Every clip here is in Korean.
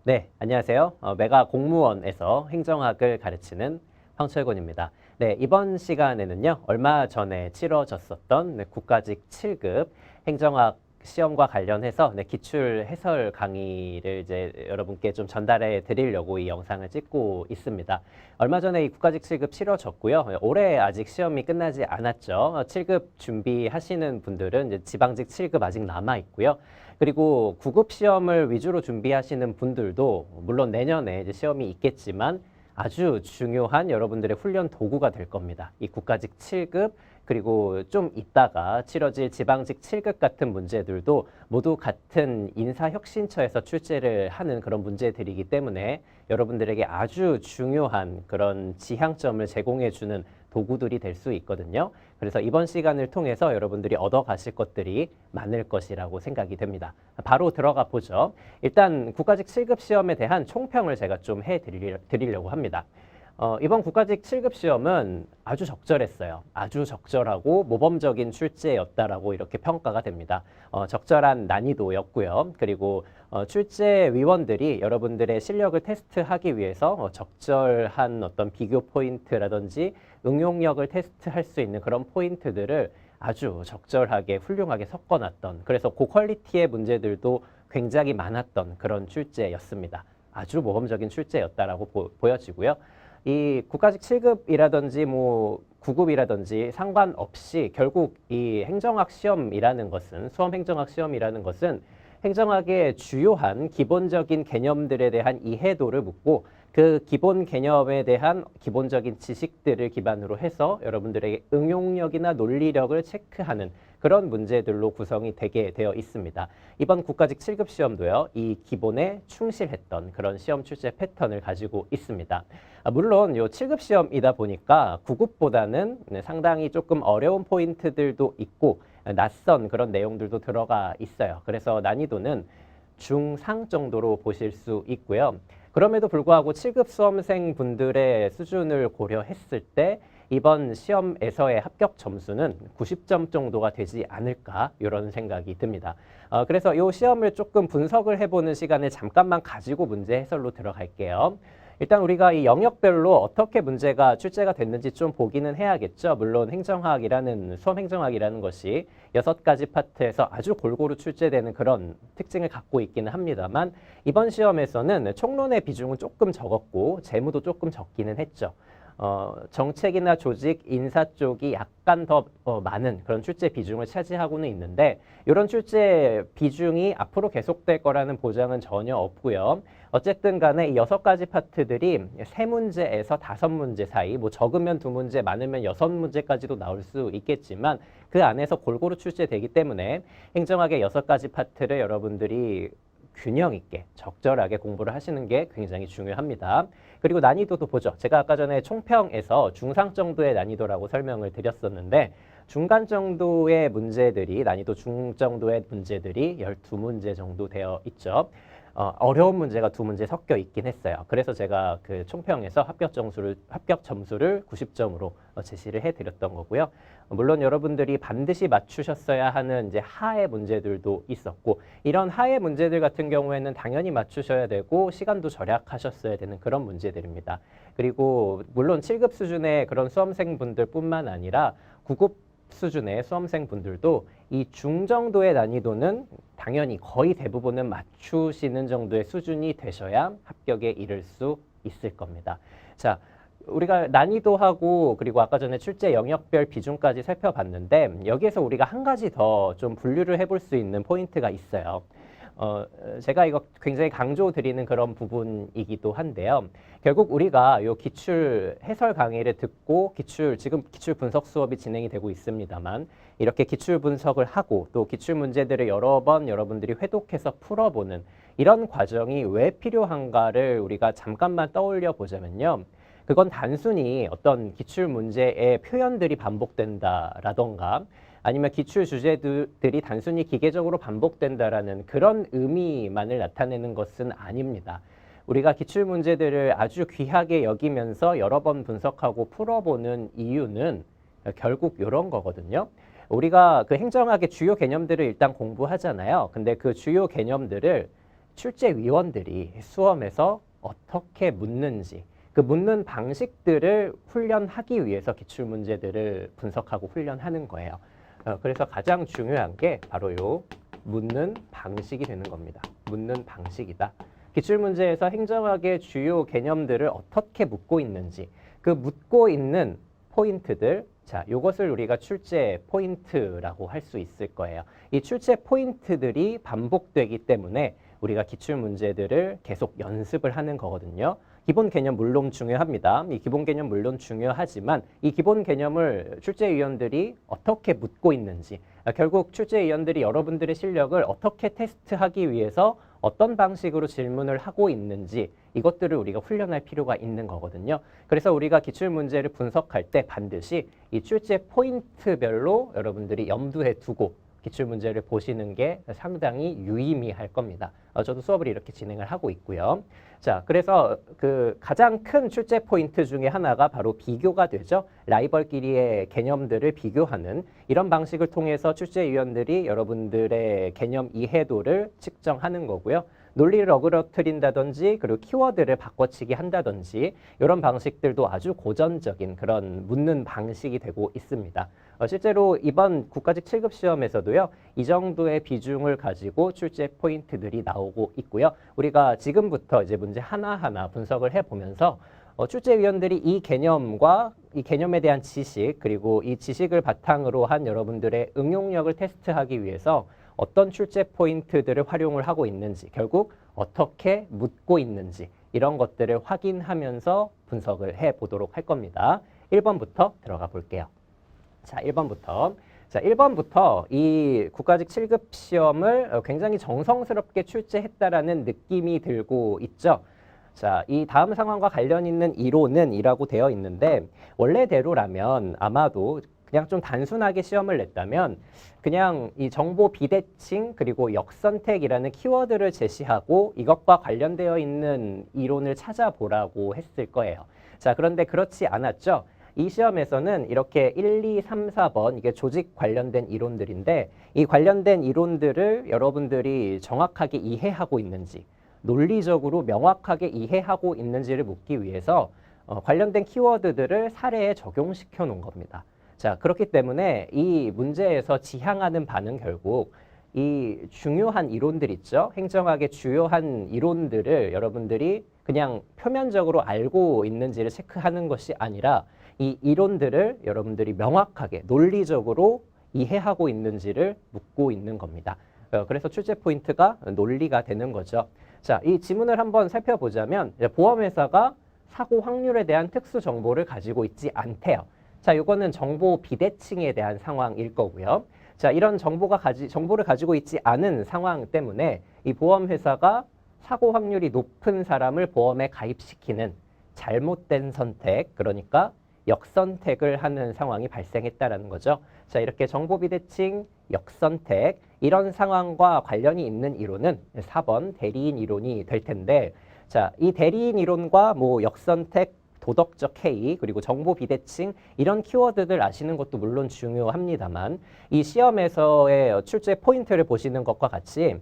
네, 안녕하세요. 메가 공무원에서 행정학을 가르치는 황철곤입니다. 네, 이번 시간에는요, 얼마 전에 치러졌었던 국가직 7급 행정학 시험과 관련해서 기출 해설 강의를 이제 여러분께 좀 전달해 드리려고 이 영상을 찍고 있습니다. 얼마 전에 이 국가직 7급 치러졌고요. 올해 아직 시험이 끝나지 않았죠. 7급 준비하시는 분들은 이제 지방직 7급 아직 남아 있고요. 그리고 구급 시험을 위주로 준비하시는 분들도 물론 내년에 이제 시험이 있겠지만 아주 중요한 여러분들의 훈련 도구가 될 겁니다. 이 국가직 7급 그리고 좀 있다가 치러질 지방직 7급 같은 문제들도 모두 같은 인사혁신처에서 출제를 하는 그런 문제들이기 때문에 여러분들에게 아주 중요한 그런 지향점을 제공해주는 도구들이 될 수 있거든요. 그래서 이번 시간을 통해서 여러분들이 얻어가실 것들이 많을 것이라고 생각이 됩니다. 바로 들어가 보죠. 일단 국가직 7급 시험에 대한 총평을 제가 좀 해드리려고 합니다. 이번 국가직 7급 시험은 아주 적절했어요. 아주 적절하고 모범적인 출제였다라고 이렇게 평가가 됩니다. 적절한 난이도였고요. 그리고 출제위원들이 여러분들의 실력을 테스트하기 위해서 적절한 어떤 비교 포인트라든지 응용력을 테스트할 수 있는 그런 포인트들을 아주 적절하게 훌륭하게 섞어놨던, 그래서 고퀄리티의 문제들도 굉장히 많았던 그런 출제였습니다. 아주 모범적인 출제였다라고 보여지고요. 이 국가직 7급이라든지 뭐 9급이라든지 상관없이 결국 이 행정학 시험이라는 것은, 수험 행정학 시험이라는 것은 행정학의 주요한 기본적인 개념들에 대한 이해도를 묻고 그 기본 개념에 대한 기본적인 지식들을 기반으로 해서 여러분들에게 응용력이나 논리력을 체크하는 그런 문제들로 구성이 되게 되어 있습니다. 이번 국가직 7급 시험도요, 이 기본에 충실했던 그런 시험 출제 패턴을 가지고 있습니다. 물론 요 7급 시험이다 보니까 9급보다는 상당히 조금 어려운 포인트들도 있고 낯선 그런 내용들도 들어가 있어요. 그래서 난이도는 중상 정도로 보실 수 있고요. 그럼에도 불구하고 7급 수험생 분들의 수준을 고려했을 때 이번 시험에서의 합격 점수는 90점 정도가 되지 않을까 이런 생각이 듭니다. 그래서 이 시험을 조금 분석을 해보는 시간을 잠깐만 가지고 문제 해설로 들어갈게요. 일단 우리가 이 영역별로 어떻게 문제가 출제가 됐는지 좀 보기는 해야겠죠. 물론 행정학이라는, 수험 행정학이라는 것이 6가지 파트에서 아주 골고루 출제되는 그런 특징을 갖고 있기는 합니다만 이번 시험에서는 총론의 비중은 조금 적었고 재무도 조금 적기는 했죠. 정책이나 조직, 인사 쪽이 약간 더 많은 그런 출제 비중을 차지하고는 있는데 이런 출제 비중이 앞으로 계속될 거라는 보장은 전혀 없고요. 어쨌든 간에 이 6가지 파트들이 3문제에서 5문제 사이, 뭐 적으면 2문제, 많으면 6문제까지도 나올 수 있겠지만 그 안에서 골고루 출제되기 때문에 행정학의 6가지 파트를 여러분들이 균형 있게 적절하게 공부를 하시는 게 굉장히 중요합니다. 그리고 난이도도 보죠. 제가 아까 전에 총평에서 중상 정도의 난이도라고 설명을 드렸었는데 중간 정도의 문제들이, 난이도 중 정도의 문제들이 12문제 정도 되어 있죠. 어려운 문제가 2문제 섞여 있긴 했어요. 그래서 제가 그 총평에서 합격 점수를 90점으로 제시를 해드렸던 거고요. 물론 여러분들이 반드시 맞추셨어야 하는 이제 하의 문제들도 있었고 이런 하의 문제들 같은 경우에는 당연히 맞추셔야 되고 시간도 절약하셨어야 되는 그런 문제들입니다. 그리고 물론 7급 수준의 그런 수험생분들뿐만 아니라 9급 수준의 수험생분들도 이 중정도의 난이도는 당연히 거의 대부분은 맞추시는 정도의 수준이 되셔야 합격에 이를 수 있을 겁니다. 자, 우리가 난이도하고 그리고 아까 전에 출제 영역별 비중까지 살펴봤는데 여기에서 우리가 한 가지 더 좀 분류를 해볼 수 있는 포인트가 있어요. 제가 이거 굉장히 강조드리는 그런 부분이기도 한데요. 결국 우리가 요 기출 해설 강의를 듣고 지금 기출 분석 수업이 진행이 되고 있습니다만 이렇게 기출 분석을 하고 또 기출 문제들을 여러 번 여러분들이 회독해서 풀어보는 이런 과정이 왜 필요한가를 우리가 잠깐만 떠올려 보자면요. 그건 단순히 어떤 기출 문제의 표현들이 반복된다라던가 아니면 기출 주제들이 단순히 기계적으로 반복된다라는 그런 의미만을 나타내는 것은 아닙니다. 우리가 기출 문제들을 아주 귀하게 여기면서 여러 번 분석하고 풀어보는 이유는 결국 이런 거거든요. 우리가 그 행정학의 주요 개념들을 일단 공부하잖아요. 근데 그 주요 개념들을 출제위원들이 수험에서 어떻게 묻는지 그 묻는 방식들을 훈련하기 위해서 기출문제들을 분석하고 훈련하는 거예요. 그래서 가장 중요한 게 바로 요 묻는 방식이 되는 겁니다. 묻는 방식이다. 기출문제에서 행정학의 주요 개념들을 어떻게 묻고 있는지 그 묻고 있는 포인트들 자, 요것을 우리가 출제 포인트라고 할 수 있을 거예요. 이 출제 포인트들이 반복되기 때문에 우리가 기출문제들을 계속 연습을 하는 거거든요. 기본 개념 물론 중요합니다. 이 기본 개념 물론 중요하지만 이 기본 개념을 출제위원들이 어떻게 묻고 있는지 결국 출제위원들이 여러분들의 실력을 어떻게 테스트하기 위해서 어떤 방식으로 질문을 하고 있는지 이것들을 우리가 훈련할 필요가 있는 거거든요. 그래서 우리가 기출문제를 분석할 때 반드시 이 출제 포인트별로 여러분들이 염두에 두고 기출문제를 보시는 게 상당히 유의미할 겁니다. 저도 수업을 이렇게 진행을 하고 있고요. 자, 그래서 그 가장 큰 출제 포인트 중에 하나가 바로 비교가 되죠. 라이벌끼리의 개념들을 비교하는 이런 방식을 통해서 출제위원들이 여러분들의 개념 이해도를 측정하는 거고요. 논리를 어그러뜨린다든지 그리고 키워드를 바꿔치기 한다든지 이런 방식들도 아주 고전적인 그런 묻는 방식이 되고 있습니다. 실제로 이번 국가직 7급 시험에서도요. 이 정도의 비중을 가지고 출제 포인트들이 나오고 있고요. 우리가 지금부터 이제 문제 하나하나 분석을 해보면서 출제위원들이 이 개념과 이 개념에 대한 지식 그리고 이 지식을 바탕으로 한 여러분들의 응용력을 테스트하기 위해서 어떤 출제 포인트들을 활용을 하고 있는지 결국 어떻게 묻고 있는지 이런 것들을 확인하면서 분석을 해보도록 할 겁니다. 1번부터 들어가 볼게요. 자, 1번부터. 자, 1번부터 이 국가직 7급 시험을 굉장히 정성스럽게 출제했다라는 느낌이 들고 있죠. 자, 이 다음 상황과 관련 있는 이론은 이라고 되어 있는데 원래대로라면 아마도 그냥 좀 단순하게 시험을 냈다면 그냥 이 정보 비대칭 그리고 역선택이라는 키워드를 제시하고 이것과 관련되어 있는 이론을 찾아보라고 했을 거예요. 자, 그런데 그렇지 않았죠. 이 시험에서는 이렇게 1, 2, 3, 4번 이게 조직 관련된 이론들인데 이 관련된 이론들을 여러분들이 정확하게 이해하고 있는지 논리적으로 명확하게 이해하고 있는지를 묻기 위해서 관련된 키워드들을 사례에 적용시켜 놓은 겁니다. 자, 그렇기 때문에 이 문제에서 지향하는 바는 결국 이 중요한 이론들 있죠. 행정학의 주요한 이론들을 여러분들이 그냥 표면적으로 알고 있는지를 체크하는 것이 아니라 이 이론들을 여러분들이 명확하게 논리적으로 이해하고 있는지를 묻고 있는 겁니다. 그래서 출제 포인트가 논리가 되는 거죠. 자, 이 지문을 한번 살펴보자면 보험회사가 사고 확률에 대한 특수 정보를 가지고 있지 않대요. 자, 이거는 정보 비대칭에 대한 상황일 거고요. 자, 이런 정보를 가지고 있지 않은 상황 때문에 이 보험회사가 사고 확률이 높은 사람을 보험에 가입시키는 잘못된 선택, 그러니까 역선택을 하는 상황이 발생했다라는 거죠. 자, 이렇게 정보 비대칭, 역선택 이런 상황과 관련이 있는 이론은 4번 대리인 이론이 될 텐데 자, 이 대리인 이론과 뭐 역선택, 도덕적 해이, 그리고 정보 비대칭 이런 키워드들 아시는 것도 물론 중요합니다만 이 시험에서의 출제 포인트를 보시는 것과 같이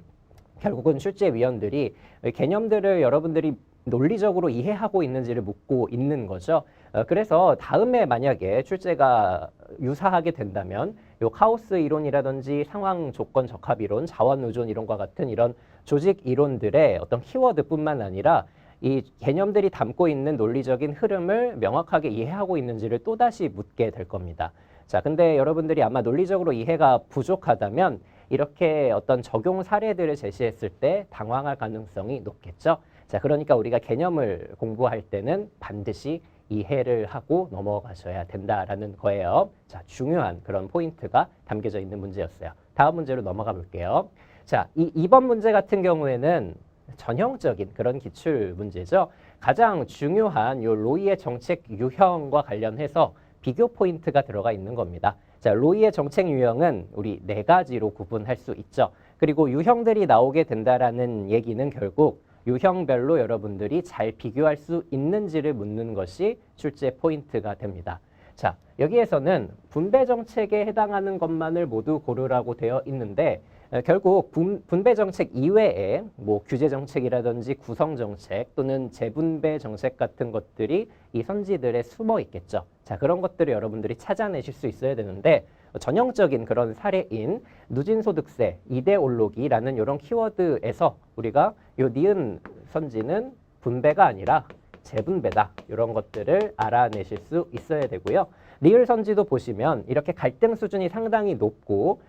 결국은 출제위원들이 개념들을 여러분들이 논리적으로 이해하고 있는지를 묻고 있는 거죠. 그래서 다음에 만약에 출제가 유사하게 된다면 요 카오스 이론이라든지 상황 조건 적합 이론, 자원 의존 이론과 같은 이런 조직 이론들의 어떤 키워드뿐만 아니라 이 개념들이 담고 있는 논리적인 흐름을 명확하게 이해하고 있는지를 또다시 묻게 될 겁니다. 자, 근데 여러분들이 아마 논리적으로 이해가 부족하다면 이렇게 어떤 적용 사례들을 제시했을 때 당황할 가능성이 높겠죠. 자, 그러니까 우리가 개념을 공부할 때는 반드시 이해를 하고 넘어가셔야 된다라는 거예요. 자, 중요한 그런 포인트가 담겨져 있는 문제였어요. 다음 문제로 넘어가 볼게요. 자, 이 2번 문제 같은 경우에는 전형적인 그런 기출 문제죠. 가장 중요한 요 로이의 정책 유형과 관련해서 비교 포인트가 들어가 있는 겁니다. 자, 로이의 정책 유형은 우리 4가지로 구분할 수 있죠. 그리고 유형들이 나오게 된다라는 얘기는 결국 유형별로 여러분들이 잘 비교할 수 있는지를 묻는 것이 출제 포인트가 됩니다. 자, 여기에서는 분배 정책에 해당하는 것만을 모두 고르라고 되어 있는데 결국 분배 정책 이외에 뭐 규제 정책이라든지 구성 정책 또는 재분배 정책 같은 것들이 이 선지들에 숨어 있겠죠. 자, 그런 것들을 여러분들이 찾아내실 수 있어야 되는데 전형적인 그런 사례인 누진소득세, 이데올로기라는 이런 키워드에서 우리가 요 니은 선지는 분배가 아니라 재분배다. 이런 것들을 알아내실 수 있어야 되고요. 리을 선지도 보시면 이렇게 갈등 수준이 상당히 높고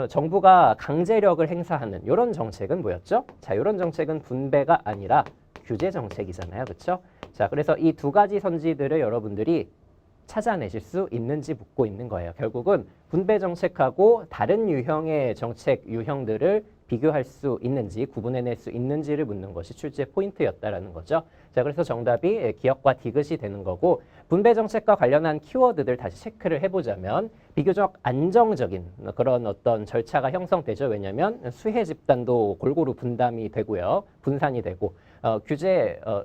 정부가 강제력을 행사하는 이런 정책은 뭐였죠? 자, 이런 정책은 분배가 아니라 규제 정책이잖아요. 그렇죠? 자, 그래서 이 두 가지 선지들을 여러분들이 찾아내실 수 있는지 묻고 있는 거예요. 결국은 분배 정책하고 다른 유형의 정책 유형들을 비교할 수 있는지 구분해낼 수 있는지를 묻는 것이 출제 포인트였다라는 거죠. 자, 그래서 정답이 기역과 디귿이 되는 거고 분배 정책과 관련한 키워드들 다시 체크를 해보자면 비교적 안정적인 그런 어떤 절차가 형성되죠. 왜냐하면 수혜 집단도 골고루 분담이 되고요. 분산이 되고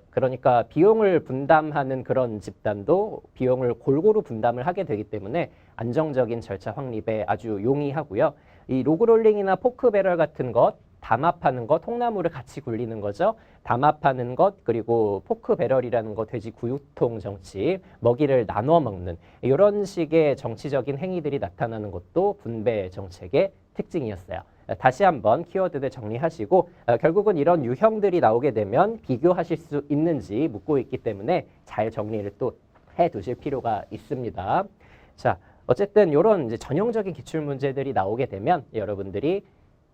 그러니까 비용을 분담하는 그런 집단도 비용을 골고루 분담을 하게 되기 때문에 안정적인 절차 확립에 아주 용이하고요. 이 로그롤링이나 포크 배럴 같은 것, 담합하는 것, 통나무를 같이 굴리는 거죠. 담합하는 것, 그리고 포크 배럴이라는 거, 돼지 구유통 정치, 먹이를 나눠 먹는 이런 식의 정치적인 행위들이 나타나는 것도 분배 정책의 특징이었어요. 다시 한번 키워드들 정리하시고 결국은 이런 유형들이 나오게 되면 비교하실 수 있는지 묻고 있기 때문에 잘 정리를 또 해두실 필요가 있습니다. 자, 어쨌든 이런 이제 전형적인 기출문제들이 나오게 되면 여러분들이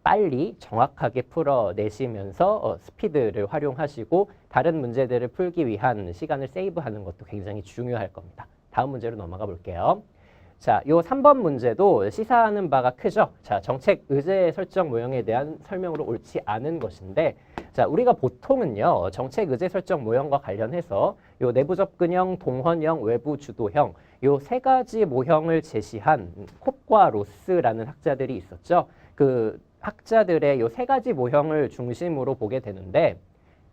빨리 정확하게 풀어내시면서 스피드를 활용하시고 다른 문제들을 풀기 위한 시간을 세이브하는 것도 굉장히 중요할 겁니다. 다음 문제로 넘어가 볼게요. 자, 요 3번 문제도 시사하는 바가 크죠. 자, 정책 의제 설정 모형에 대한 설명으로 옳지 않은 것인데 자, 우리가 보통은요. 정책 의제 설정 모형과 관련해서 요 내부 접근형, 동헌형, 외부 주도형 요 세 가지 모형을 제시한 콥과 로스라는 학자들이 있었죠. 그 학자들의 요 세 가지 모형을 중심으로 보게 되는데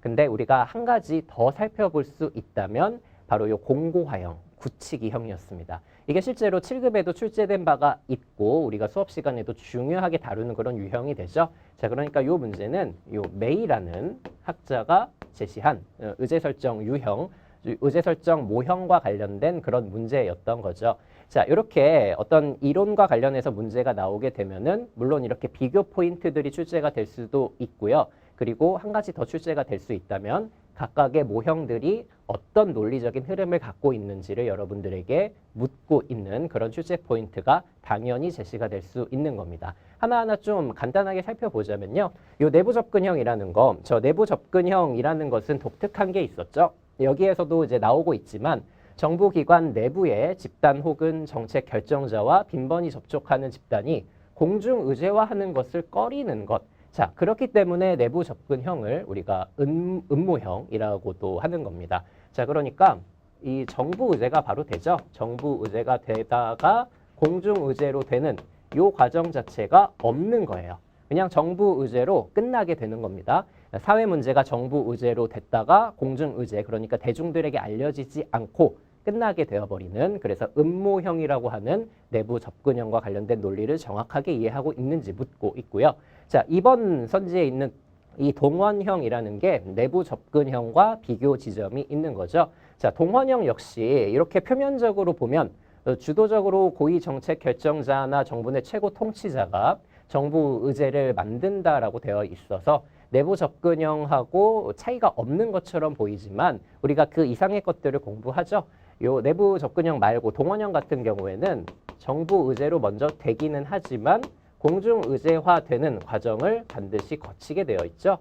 근데 우리가 한 가지 더 살펴볼 수 있다면 바로 요 공고화형, 굳히기형이었습니다. 이게 실제로 7급에도 출제된 바가 있고 우리가 수업 시간에도 중요하게 다루는 그런 유형이 되죠. 자, 그러니까 이 문제는 이 메이라는 학자가 제시한 의제 설정 유형, 의제 설정 모형과 관련된 그런 문제였던 거죠. 자, 이렇게 어떤 이론과 관련해서 문제가 나오게 되면은 물론 이렇게 비교 포인트들이 출제가 될 수도 있고요. 그리고 한 가지 더 출제가 될 수 있다면 각각의 모형들이 어떤 논리적인 흐름을 갖고 있는지를 여러분들에게 묻고 있는 그런 출제 포인트가 당연히 제시가 될 수 있는 겁니다. 하나하나 좀 간단하게 살펴보자면요. 이 내부 접근형이라는 거, 저 내부 접근형이라는 것은 독특한 게 있었죠. 여기에서도 이제 나오고 있지만 정부기관 내부의 집단 혹은 정책 결정자와 빈번히 접촉하는 집단이 공중의제화하는 것을 꺼리는 것. 자, 그렇기 때문에 내부 접근형을 우리가 음모형이라고도 하는 겁니다. 자, 그러니까 이 정부 의제가 바로 되죠. 정부 의제가 되다가 공중 의제로 되는 요 과정 자체가 없는 거예요. 그냥 정부 의제로 끝나게 되는 겁니다. 사회 문제가 정부 의제로 됐다가 공중 의제, 그러니까 대중들에게 알려지지 않고 끝나게 되어버리는, 그래서 음모형이라고 하는 내부 접근형과 관련된 논리를 정확하게 이해하고 있는지 묻고 있고요. 자, 이번 선지에 있는 이 동헌형이라는 게 내부 접근형과 비교 지점이 있는 거죠. 자, 동헌형 역시 이렇게 표면적으로 보면 주도적으로 고위 정책 결정자나 정부 내 최고 통치자가 정부 의제를 만든다라고 되어 있어서 내부 접근형하고 차이가 없는 것처럼 보이지만 우리가 그 이상의 것들을 공부하죠. 요 내부 접근형 말고 동헌형 같은 경우에는 정부 의제로 먼저 되기는 하지만 공중 의제화되는 과정을 반드시 거치게 되어 있죠.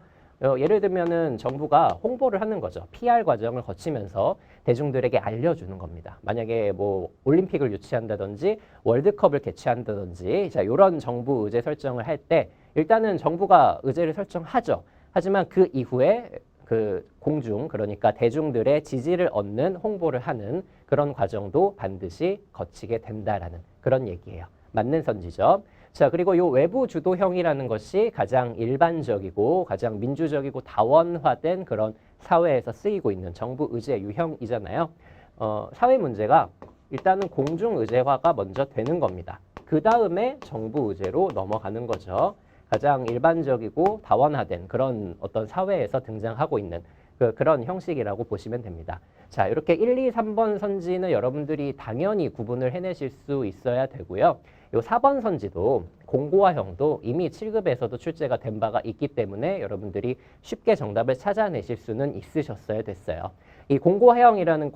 예를 들면은 정부가 홍보를 하는 거죠. PR 과정을 거치면서 대중들에게 알려주는 겁니다. 만약에 뭐 올림픽을 유치한다든지 월드컵을 개최한다든지 자, 이런 정부 의제 설정을 할 때 일단은 정부가 의제를 설정하죠. 하지만 그 이후에 그 공중, 그러니까 대중들의 지지를 얻는 홍보를 하는 그런 과정도 반드시 거치게 된다라는 그런 얘기예요. 맞는 선지죠. 자, 그리고 이 외부 주도형이라는 것이 가장 일반적이고 가장 민주적이고 다원화된 그런 사회에서 쓰이고 있는 정부 의제 유형이잖아요. 사회 문제가 일단은 공중 의제화가 먼저 되는 겁니다. 그 다음에 정부 의제로 넘어가는 거죠. 가장 일반적이고 다원화된 그런 어떤 사회에서 등장하고 있는 그런 형식이라고 보시면 됩니다. 자, 이렇게 1, 2, 3번 선지는 여러분들이 당연히 구분을 해내실 수 있어야 되고요. 요 4번 선지도 공고화형도 이미 7급에서도 출제가 된 바가 있기 때문에 여러분들이 쉽게 정답을 찾아내실 수는 있으셨어야 됐어요. 이 공고화형이라는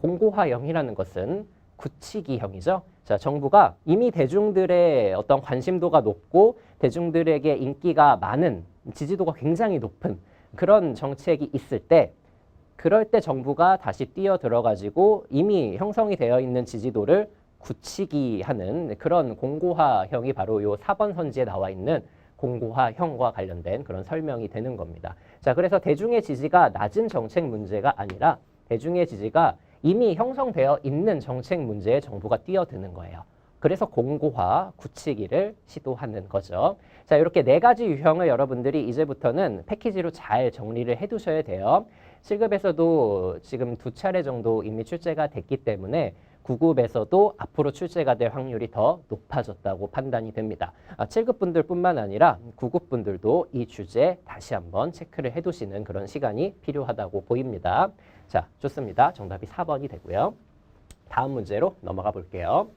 것은 굳히기형이죠. 자, 정부가 이미 대중들의 어떤 관심도가 높고 대중들에게 인기가 많은, 지지도가 굉장히 높은 그런 정책이 있을 때, 그럴 때 정부가 다시 뛰어들어가지고 이미 형성이 되어 있는 지지도를 굳히기 하는 그런 공고화형이 바로 요 4번 선지에 나와 있는 공고화형과 관련된 그런 설명이 되는 겁니다. 자, 그래서 대중의 지지가 낮은 정책 문제가 아니라 대중의 지지가 이미 형성되어 있는 정책 문제에 정부가 뛰어드는 거예요. 그래서 공고화, 굳히기를 시도하는 거죠. 자, 이렇게 네 가지 유형을 여러분들이 이제부터는 패키지로 잘 정리를 해두셔야 돼요. 7급에서도 지금 2차례 정도 이미 출제가 됐기 때문에 9급에서도 앞으로 출제가 될 확률이 더 높아졌다고 판단이 됩니다. 7급 분들뿐만 아니라 9급 분들도 이 주제 다시 한번 체크를 해두시는 그런 시간이 필요하다고 보입니다. 자, 좋습니다. 정답이 4번이 되고요. 다음 문제로 넘어가 볼게요.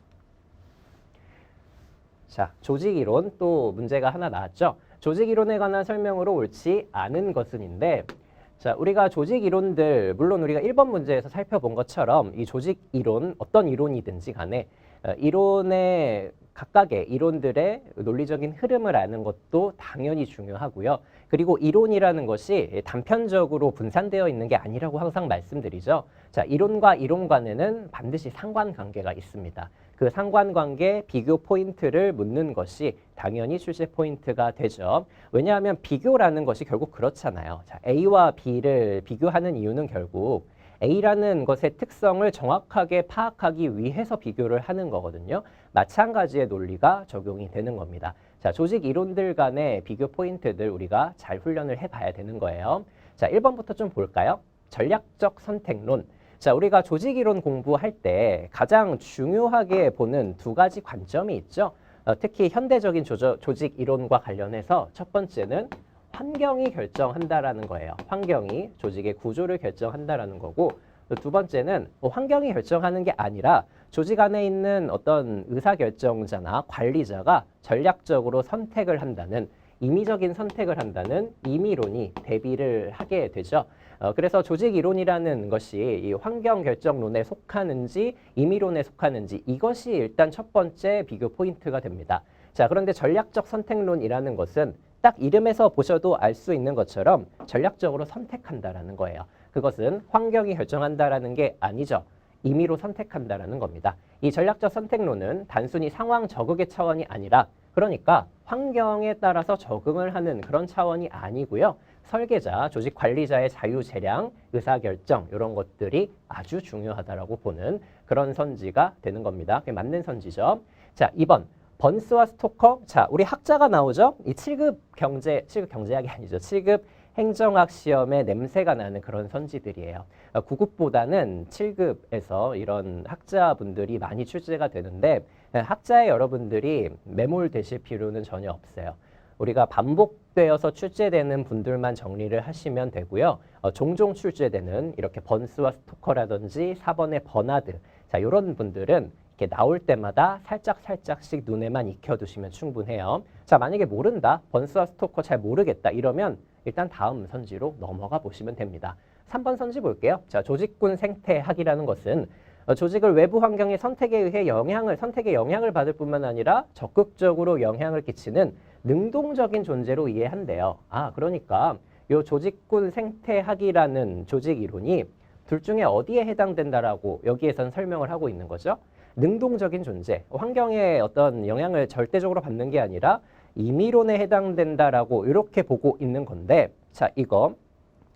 자, 조직이론 또 문제가 하나 나왔죠. 조직이론에 관한 설명으로 옳지 않은 것은인데, 자, 우리가 조직이론들, 물론 우리가 1번 문제에서 살펴본 것처럼 이 조직이론, 어떤 이론이든지 간에 이론의 각각의 이론들의 논리적인 흐름을 아는 것도 당연히 중요하고요. 그리고 이론이라는 것이 단편적으로 분산되어 있는 게 아니라고 항상 말씀드리죠. 자, 이론과 이론 간에는 반드시 상관관계가 있습니다. 그 상관관계 비교 포인트를 묻는 것이 당연히 출제 포인트가 되죠. 왜냐하면 비교라는 것이 결국 그렇잖아요. 자, A와 B를 비교하는 이유는 결국 A라는 것의 특성을 정확하게 파악하기 위해서 비교를 하는 거거든요. 마찬가지의 논리가 적용이 되는 겁니다. 자, 조직 이론들 간의 비교 포인트들 우리가 잘 훈련을 해봐야 되는 거예요. 자, 1번부터 좀 볼까요? 전략적 선택론. 자, 우리가 조직 이론 공부할 때 가장 중요하게 보는 두 가지 관점이 있죠. 특히 현대적인 조직 이론과 관련해서 첫 번째는 환경이 결정한다라는 거예요. 환경이 조직의 구조를 결정한다라는 거고, 두 번째는 환경이 결정하는 게 아니라 조직 안에 있는 어떤 의사결정자나 관리자가 전략적으로 선택을 한다는, 임의적인 선택을 한다는 임의론이 대비를 하게 되죠. 그래서 조직 이론이라는 것이 이 환경 결정론에 속하는지 임의론에 속하는지 이것이 일단 첫 번째 비교 포인트가 됩니다. 자, 그런데 전략적 선택론이라는 것은 딱 이름에서 보셔도 알 수 있는 것처럼 전략적으로 선택한다라는 거예요. 그것은 환경이 결정한다라는 게 아니죠. 임의로 선택한다라는 겁니다. 이 전략적 선택론은 단순히 상황 적응의 차원이 아니라, 그러니까 환경에 따라서 적응을 하는 그런 차원이 아니고요. 설계자, 조직 관리자의 자유재량, 의사결정 이런 것들이 아주 중요하다라고 보는 그런 선지가 되는 겁니다. 그게 맞는 선지죠. 자, 2번. 번스와 스토커. 자, 우리 학자가 나오죠? 이 7급 경제학이 아니죠. 7급 행정학 시험에 냄새가 나는 그런 선지들이에요. 9급보다는 7급에서 이런 학자분들이 많이 출제가 되는데 학자의 여러분들이 매몰되실 필요는 전혀 없어요. 우리가 반복되어서 출제되는 분들만 정리를 하시면 되고요. 종종 출제되는 이렇게 번스와 스토커라든지 4번의 버나드. 자, 이런 분들은 이렇게 나올 때마다 살짝씩 눈에만 익혀두시면 충분해요. 자, 만약에 모른다, 번스와 스토커 잘 모르겠다 이러면 일단 다음 선지로 넘어가 보시면 됩니다. 3번 선지 볼게요. 자, 조직군 생태학이라는 것은 조직을 외부 환경의 선택에 의해 선택에 영향을 받을 뿐만 아니라 적극적으로 영향을 끼치는 능동적인 존재로 이해한대요. 그러니까 이 조직군 생태학이라는 조직 이론이 둘 중에 어디에 해당된다라고 여기에선 설명을 하고 있는 거죠. 능동적인 존재, 환경의 어떤 영향을 절대적으로 받는 게 아니라 임의론에 해당된다라고 이렇게 보고 있는 건데, 자, 이거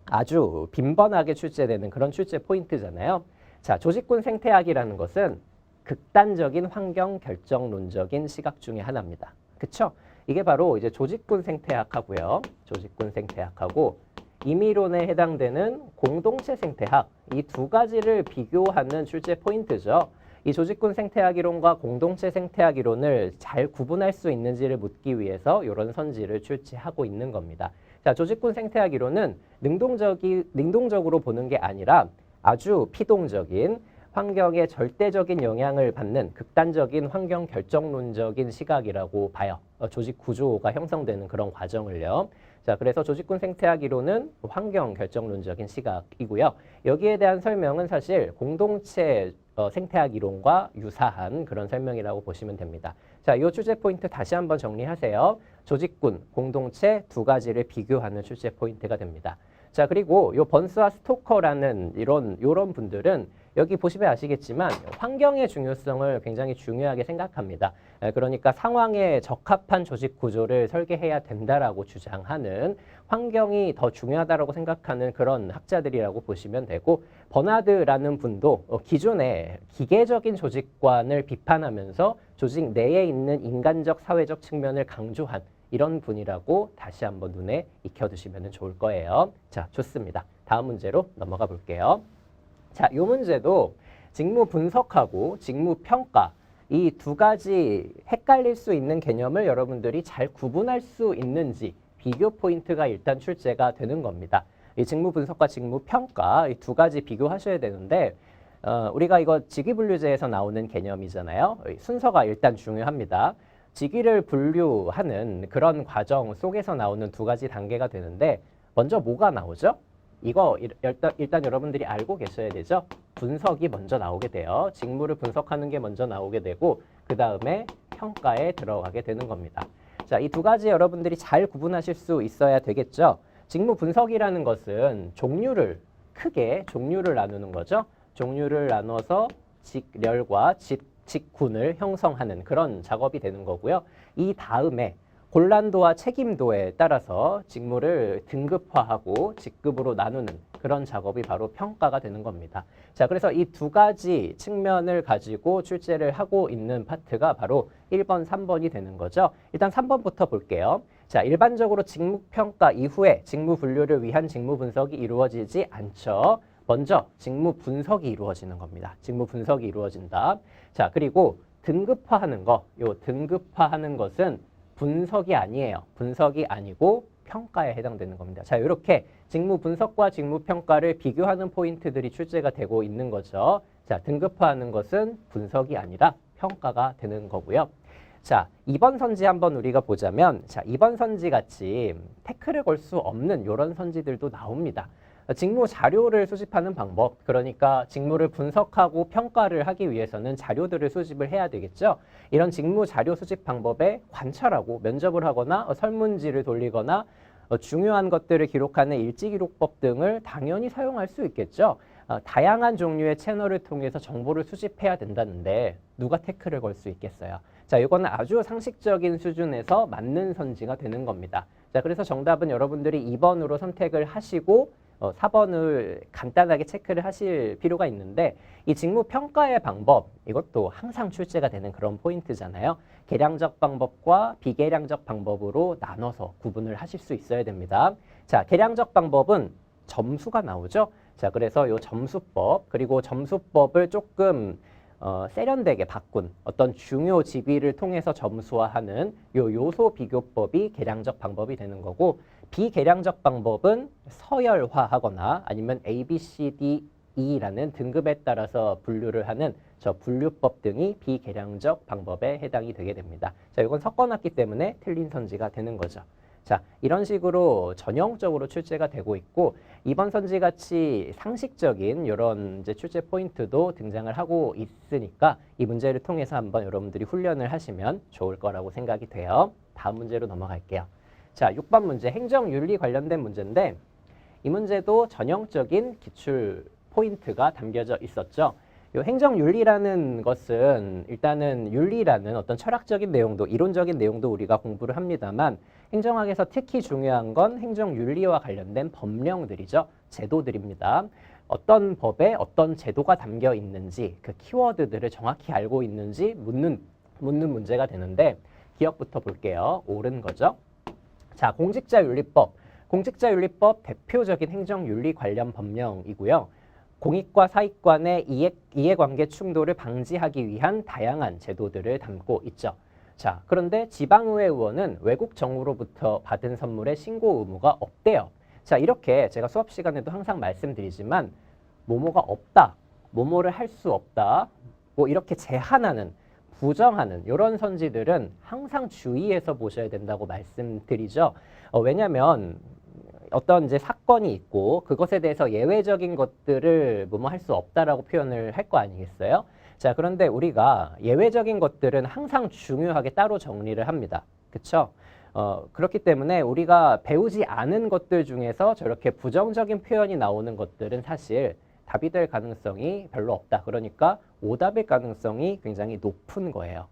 아주 빈번하게 출제되는 그런 출제 포인트잖아요. 자, 조직군 생태학이라는 것은 극단적인 환경 결정론적인 시각 중에 하나입니다. 그쵸? 이게 바로 이제 조직군 생태학하고요. 조직군 생태학하고 임의론에 해당되는 공동체 생태학, 이 두 가지를 비교하는 출제 포인트죠. 이 조직군 생태학 이론과 공동체 생태학 이론을 잘 구분할 수 있는지를 묻기 위해서 이런 선지를 출제하고 있는 겁니다. 자, 조직군 생태학 이론은 능동적으로 보는 게 아니라 아주 피동적인 환경에 절대적인 영향을 받는 극단적인 환경 결정론적인 시각이라고 봐요. 조직 구조가 형성되는 그런 과정을요. 자, 그래서 조직군 생태학 이론은 환경 결정론적인 시각이고요. 여기에 대한 설명은 사실 공동체 생태학 이론과 유사한 그런 설명이라고 보시면 됩니다. 자, 이 출제 포인트 다시 한번 정리하세요. 조직군, 공동체 두 가지를 비교하는 출제 포인트가 됩니다. 자, 그리고 요 번스와 스토커라는 이런 분들은 여기 보시면 아시겠지만 환경의 중요성을 굉장히 중요하게 생각합니다. 그러니까 상황에 적합한 조직 구조를 설계해야 된다라고 주장하는 환경이 더 중요하다고 생각하는 그런 학자들이라고 보시면 되고, 버나드라는 분도 기존의 기계적인 조직관을 비판하면서 조직 내에 있는 인간적 사회적 측면을 강조한 이런 분이라고 다시 한번 눈에 익혀두시면 좋을 거예요. 자, 좋습니다. 다음 문제로 넘어가 볼게요. 자, 이 문제도 직무 분석하고 직무 평가 이 두 가지 헷갈릴 수 있는 개념을 여러분들이 잘 구분할 수 있는지 비교 포인트가 일단 출제가 되는 겁니다. 이 직무 분석과 직무 평가 이 두 가지 비교하셔야 되는데 우리가 이거 직위분류제에서 나오는 개념이잖아요. 순서가 일단 중요합니다. 직위를 분류하는 그런 과정 속에서 나오는 두 가지 단계가 되는데 먼저 뭐가 나오죠? 이거 일단 여러분들이 알고 계셔야 되죠. 분석이 먼저 나오게 돼요. 직무를 분석하는 게 먼저 나오게 되고 그 다음에 평가에 들어가게 되는 겁니다. 자, 이 두 가지 여러분들이 잘 구분하실 수 있어야 되겠죠. 직무 분석이라는 것은 크게 종류를 나누는 거죠. 종류를 나눠서 직렬과 직군을 형성하는 그런 작업이 되는 거고요. 이 다음에 곤란도와 책임도에 따라서 직무를 등급화하고 직급으로 나누는 그런 작업이 바로 평가가 되는 겁니다. 자, 그래서 이 두 가지 측면을 가지고 출제를 하고 있는 파트가 바로 1번, 3번이 되는 거죠. 일단 3번부터 볼게요. 자, 일반적으로 직무평가 이후에 직무 분류를 위한 직무 분석이 이루어지지 않죠. 먼저 직무 분석이 이루어지는 겁니다. 직무 분석이 이루어진다. 자, 그리고 등급화하는 등급화하는 것은 분석이 아니에요. 분석이 아니고 평가에 해당되는 겁니다. 자, 이렇게 직무 분석과 직무 평가를 비교하는 포인트들이 출제가 되고 있는 거죠. 자, 등급화하는 것은 분석이 아니라 평가가 되는 거고요. 자, 2번 선지 한번 우리가 보자면, 자, 2번 선지 같이 태클을 걸 수 없는 이런 선지들도 나옵니다. 직무 자료를 수집하는 방법, 그러니까 직무를 분석하고 평가를 하기 위해서는 자료들을 수집을 해야 되겠죠. 이런 직무 자료 수집 방법에 관찰하고 면접을 하거나 설문지를 돌리거나 중요한 것들을 기록하는 일지기록법 등을 당연히 사용할 수 있겠죠. 다양한 종류의 채널을 통해서 정보를 수집해야 된다는데 누가 태클을 걸 수 있겠어요. 자, 이거는 아주 상식적인 수준에서 맞는 선지가 되는 겁니다. 자, 그래서 정답은 여러분들이 2번으로 선택을 하시고 4번을 간단하게 체크를 하실 필요가 있는데, 이 직무 평가의 방법, 이것도 항상 출제가 되는 그런 포인트잖아요. 계량적 방법과 비계량적 방법으로 나눠서 구분을 하실 수 있어야 됩니다. 자, 계량적 방법은 점수가 나오죠. 자, 그래서 이 점수법, 그리고 점수법을 조금 세련되게 바꾼 어떤 중요 지비를 통해서 점수화하는 요 요소 비교법이 계량적 방법이 되는 거고, 비계량적 방법은 서열화하거나 아니면 A, B, C, D, E라는 등급에 따라서 분류를 하는 저 분류법 등이 비계량적 방법에 해당이 되게 됩니다. 자, 이건 섞어놨기 때문에 틀린 선지가 되는 거죠. 자, 이런 식으로 전형적으로 출제가 되고 있고, 이번 선지 같이 상식적인 이런 이제 출제 포인트도 등장을 하고 있으니까 이 문제를 통해서 한번 여러분들이 훈련을 하시면 좋을 거라고 생각이 돼요. 다음 문제로 넘어갈게요. 자, 6번 문제 행정윤리 관련된 문제인데, 이 문제도 전형적인 기출 포인트가 담겨져 있었죠. 이 행정윤리라는 것은 일단은 윤리라는 어떤 철학적인 내용도, 이론적인 내용도 우리가 공부를 합니다만, 행정학에서 특히 중요한 건 행정윤리와 관련된 법령들이죠. 제도들입니다. 어떤 법에 어떤 제도가 담겨 있는지 그 키워드들을 정확히 알고 있는지 묻는 문제가 되는데, 기억부터 볼게요. 옳은 거죠. 자, 공직자윤리법. 공직자윤리법 대표적인 행정윤리 관련 법령이고요. 공익과 사익 간의 이해관계 충돌을 방지하기 위한 다양한 제도들을 담고 있죠. 자, 그런데 지방의회 의원은 외국 정부로부터 받은 선물에 신고 의무가 없대요. 자, 이렇게 제가 수업 시간에도 항상 말씀드리지만 뭐뭐가 없다, 뭐뭐를 할 수 없다, 뭐 이렇게 제한하는, 부정하는 이런 선지들은 항상 주의해서 보셔야 된다고 말씀드리죠. 왜냐하면 어떤 이제 사건이 있고 그것에 대해서 예외적인 것들을 뭐뭐 할 수 없다라고 표현을 할 거 아니겠어요? 자, 그런데 우리가 예외적인 것들은 항상 중요하게 따로 정리를 합니다. 그렇죠? 그렇기 때문에 우리가 배우지 않은 것들 중에서 저렇게 부정적인 표현이 나오는 것들은 사실 답이 될 가능성이 별로 없다. 그러니까 오답일 가능성이 굉장히 높은 거예요.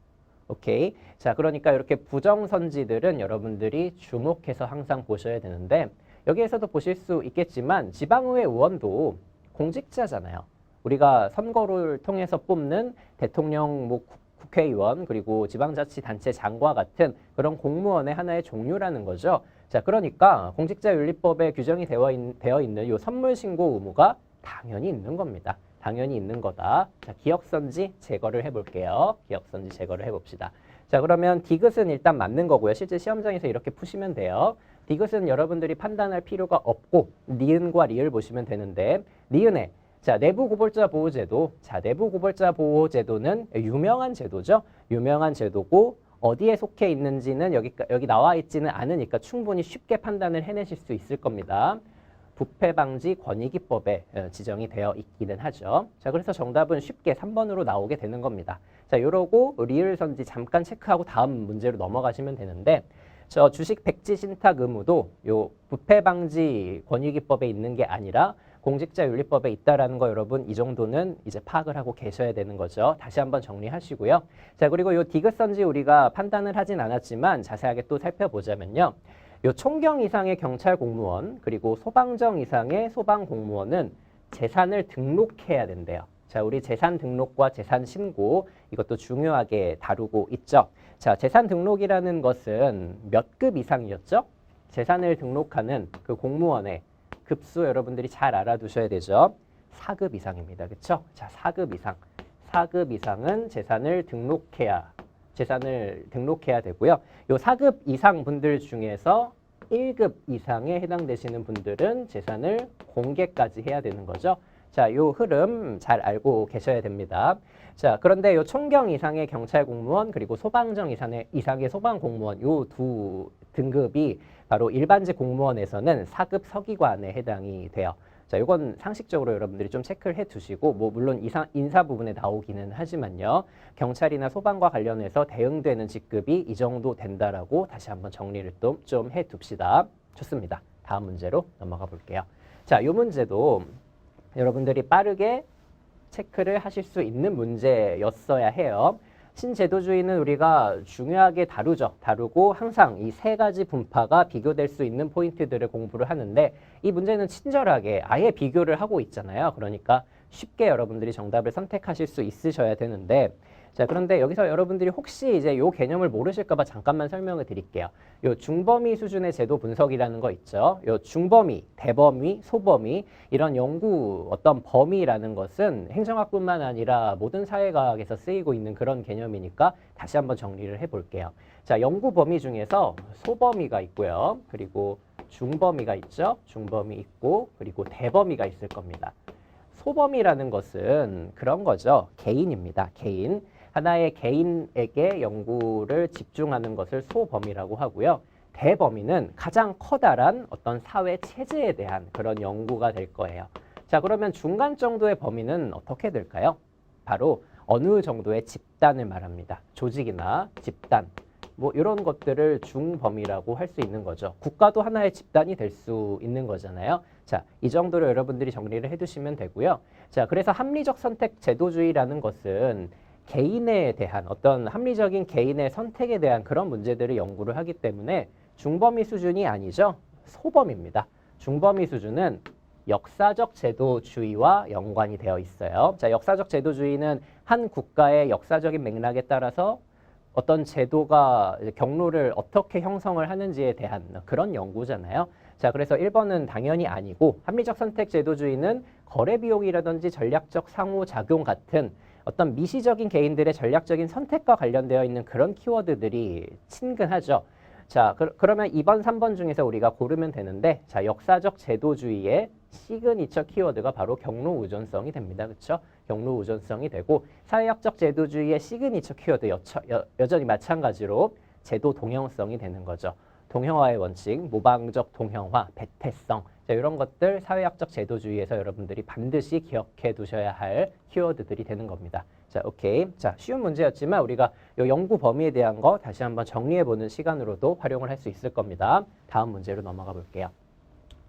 오케이. 자, 그러니까 이렇게 부정선지들은 여러분들이 주목해서 항상 보셔야 되는데 여기에서도 보실 수 있겠지만 지방의회 의원도 공직자잖아요. 우리가 선거를 통해서 뽑는 대통령, 뭐 국회의원, 그리고 지방자치단체장과 같은 그런 공무원의 하나의 종류라는 거죠. 자, 그러니까 공직자윤리법에 규정이 되어 있는 이 선물신고 의무가 당연히 있는 겁니다. 당연히 있는 거다. 자, 기억선지 제거를 해볼게요. 기억선지 제거를 해봅시다. 자, 그러면 디귿은 일단 맞는 거고요. 실제 시험장에서 이렇게 푸시면 돼요. 디귿은 여러분들이 판단할 필요가 없고 니은과 리을 보시면 되는데 니은에 자, 내부고발자 보호제도. 자, 내부고발자 보호제도는 유명한 제도죠. 유명한 제도고 어디에 속해 있는지는 여기 나와 있지는 않으니까 충분히 쉽게 판단을 해내실 수 있을 겁니다. 부패방지 권익위법에 지정이 되어 있기는 하죠. 자, 그래서 정답은 쉽게 3번으로 나오게 되는 겁니다. 자, 요러고 리을 선지 잠깐 체크하고 다음 문제로 넘어가시면 되는데 저 주식 백지 신탁 의무도 요 부패방지 권익위법에 있는 게 아니라 공직자윤리법에 있다라는 거 여러분 이 정도는 이제 파악을 하고 계셔야 되는 거죠. 다시 한번 정리하시고요. 자, 그리고 요 디귿선지 우리가 판단을 하진 않았지만 자세하게 또 살펴보자면요. 요 총경 이상의 경찰 공무원 그리고 소방정 이상의 소방 공무원은 재산을 등록해야 된대요. 자, 우리 재산 등록과 재산 신고 이것도 중요하게 다루고 있죠. 자, 재산 등록이라는 것은 몇 급 이상이었죠? 재산을 등록하는 그 공무원의 급수 여러분들이 잘 알아두셔야 되죠. 4급 이상입니다. 그렇죠? 자, 4급 이상. 4급 이상은 재산을 등록해야 되고요. 요 4급 이상 분들 중에서 1급 이상에 해당되시는 분들은 재산을 공개까지 해야 되는 거죠. 자, 요 흐름 잘 알고 계셔야 됩니다. 자, 그런데 요 총경 이상의 경찰 공무원 그리고 소방정 이상의 소방 공무원 요 두 등급이 바로 일반직 공무원에서는 4급 서기관에 해당이 돼요. 자, 이건 상식적으로 여러분들이 좀 체크를 해두시고 뭐 물론 인사 부분에 나오기는 하지만요. 경찰이나 소방과 관련해서 대응되는 직급이 이 정도 된다라고 다시 한번 정리를 또 좀 해둡시다. 좋습니다. 다음 문제로 넘어가 볼게요. 자, 이 문제도 여러분들이 빠르게 체크를 하실 수 있는 문제였어야 해요. 신제도주의는 우리가 중요하게 다루고 항상 이 세 가지 분파가 비교될 수 있는 포인트들을 공부를 하는데 이 문제는 친절하게 아예 비교를 하고 있잖아요. 그러니까 쉽게 여러분들이 정답을 선택하실 수 있으셔야 되는데 자, 그런데 여기서 여러분들이 혹시 이제 요 개념을 모르실까 봐 잠깐만 설명을 드릴게요. 요 중범위 수준의 제도 분석이라는 거 있죠. 요 중범위, 대범위, 소범위 이런 연구 어떤 범위라는 것은 행정학뿐만 아니라 모든 사회과학에서 쓰이고 있는 그런 개념이니까 다시 한번 정리를 해볼게요. 자, 연구 범위 중에서 소범위가 있고요. 그리고 중범위가 있죠. 중범위 있고 그리고 대범위가 있을 겁니다. 소범위라는 것은 그런 거죠. 개인입니다. 개인. 하나의 개인에게 연구를 집중하는 것을 소범위라고 하고요. 대범위는 가장 커다란 어떤 사회 체제에 대한 그런 연구가 될 거예요. 자, 그러면 중간 정도의 범위는 어떻게 될까요? 바로 어느 정도의 집단을 말합니다. 조직이나 집단, 뭐 이런 것들을 중범위라고 할 수 있는 거죠. 국가도 하나의 집단이 될 수 있는 거잖아요. 자, 이 정도로 여러분들이 정리를 해두시면 되고요. 자, 그래서 합리적 선택 제도주의라는 것은 개인에 대한 어떤 합리적인 개인의 선택에 대한 그런 문제들을 연구를 하기 때문에 중범위 수준이 아니죠. 소범위입니다. 중범위 수준은 역사적 제도주의와 연관이 되어 있어요. 자, 역사적 제도주의는 한 국가의 역사적인 맥락에 따라서 어떤 제도가 경로를 어떻게 형성을 하는지에 대한 그런 연구잖아요. 자, 그래서 1번은 당연히 아니고 합리적 선택 제도주의는 거래 비용이라든지 전략적 상호작용 같은 어떤 미시적인 개인들의 전략적인 선택과 관련되어 있는 그런 키워드들이 친근하죠. 자, 그러면 2번, 3번 중에서 우리가 고르면 되는데, 자, 역사적 제도주의의 시그니처 키워드가 바로 경로우전성이 됩니다. 그렇죠? 경로우전성이 되고, 사회학적 제도주의의 시그니처 키워드 여전히 마찬가지로 제도 동형성이 되는 거죠. 동형화의 원칙, 모방적 동형화, 배태성, 자, 이런 것들 사회학적 제도주의에서 여러분들이 반드시 기억해 두셔야 할 키워드들이 되는 겁니다. 자, 오케이. 자, 쉬운 문제였지만 우리가 이 연구 범위에 대한 거 다시 한번 정리해보는 시간으로도 활용을 할 수 있을 겁니다. 다음 문제로 넘어가 볼게요.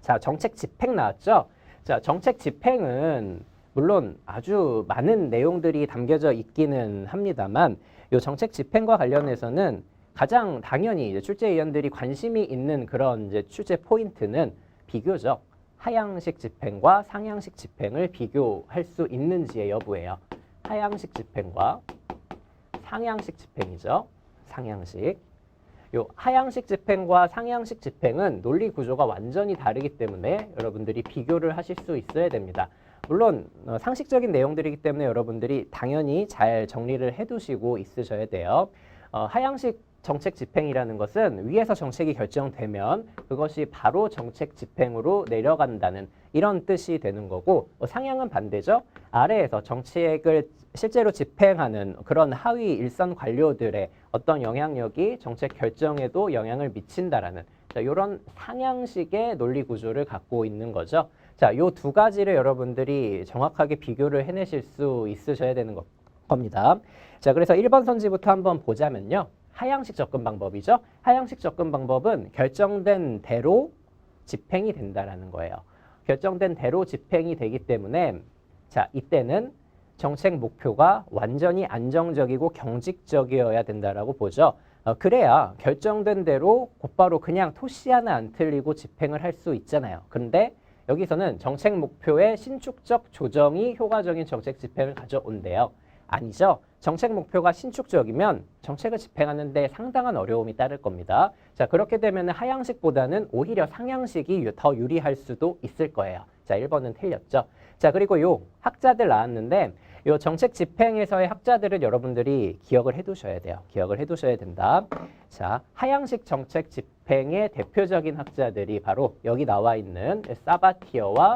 자, 정책 집행 나왔죠? 자, 정책 집행은 물론 아주 많은 내용들이 담겨져 있기는 합니다만 이 정책 집행과 관련해서는 가장 당연히 이제 출제위원들이 관심이 있는 그런 이제 출제 포인트는 비교적 하향식 집행과 상향식 집행을 비교할 수 있는지의 여부예요. 하향식 집행과 상향식 집행이죠. 상향식. 요 하향식 집행과 상향식 집행은 논리 구조가 완전히 다르기 때문에 여러분들이 비교를 하실 수 있어야 됩니다. 물론 상식적인 내용들이기 때문에 여러분들이 당연히 잘 정리를 해두시고 있으셔야 돼요. 하향식 정책 집행이라는 것은 위에서 정책이 결정되면 그것이 바로 정책 집행으로 내려간다는 이런 뜻이 되는 거고, 상향은 반대죠. 아래에서 정책을 실제로 집행하는 그런 하위 일선 관료들의 어떤 영향력이 정책 결정에도 영향을 미친다라는 이런 상향식의 논리 구조를 갖고 있는 거죠. 자, 요 두 가지를 여러분들이 정확하게 비교를 해내실 수 있으셔야 되는 겁니다. 자, 그래서 1번 선지부터 한번 보자면요. 하향식 접근 방법이죠. 하향식 접근 방법은 결정된 대로 집행이 된다라는 거예요. 결정된 대로 집행이 되기 때문에 자, 이때는 정책 목표가 완전히 안정적이고 경직적이어야 된다라고 보죠. 그래야 결정된 대로 곧바로 그냥 토시 하나 안 틀리고 집행을 할 수 있잖아요. 그런데 여기서는 정책 목표의 신축적 조정이 효과적인 정책 집행을 가져온대요. 아니죠. 정책 목표가 신축적이면 정책을 집행하는 데 상당한 어려움이 따를 겁니다. 자, 그렇게 되면 하향식보다는 오히려 상향식이 더 유리할 수도 있을 거예요. 자, 1번은 틀렸죠. 자, 그리고 요 학자들 나왔는데 요 정책 집행에서의 학자들을 여러분들이 기억을 해두셔야 돼요. 기억을 해두셔야 된다. 자, 하향식 정책 집행의 대표적인 학자들이 바로 여기 나와 있는 사바티어와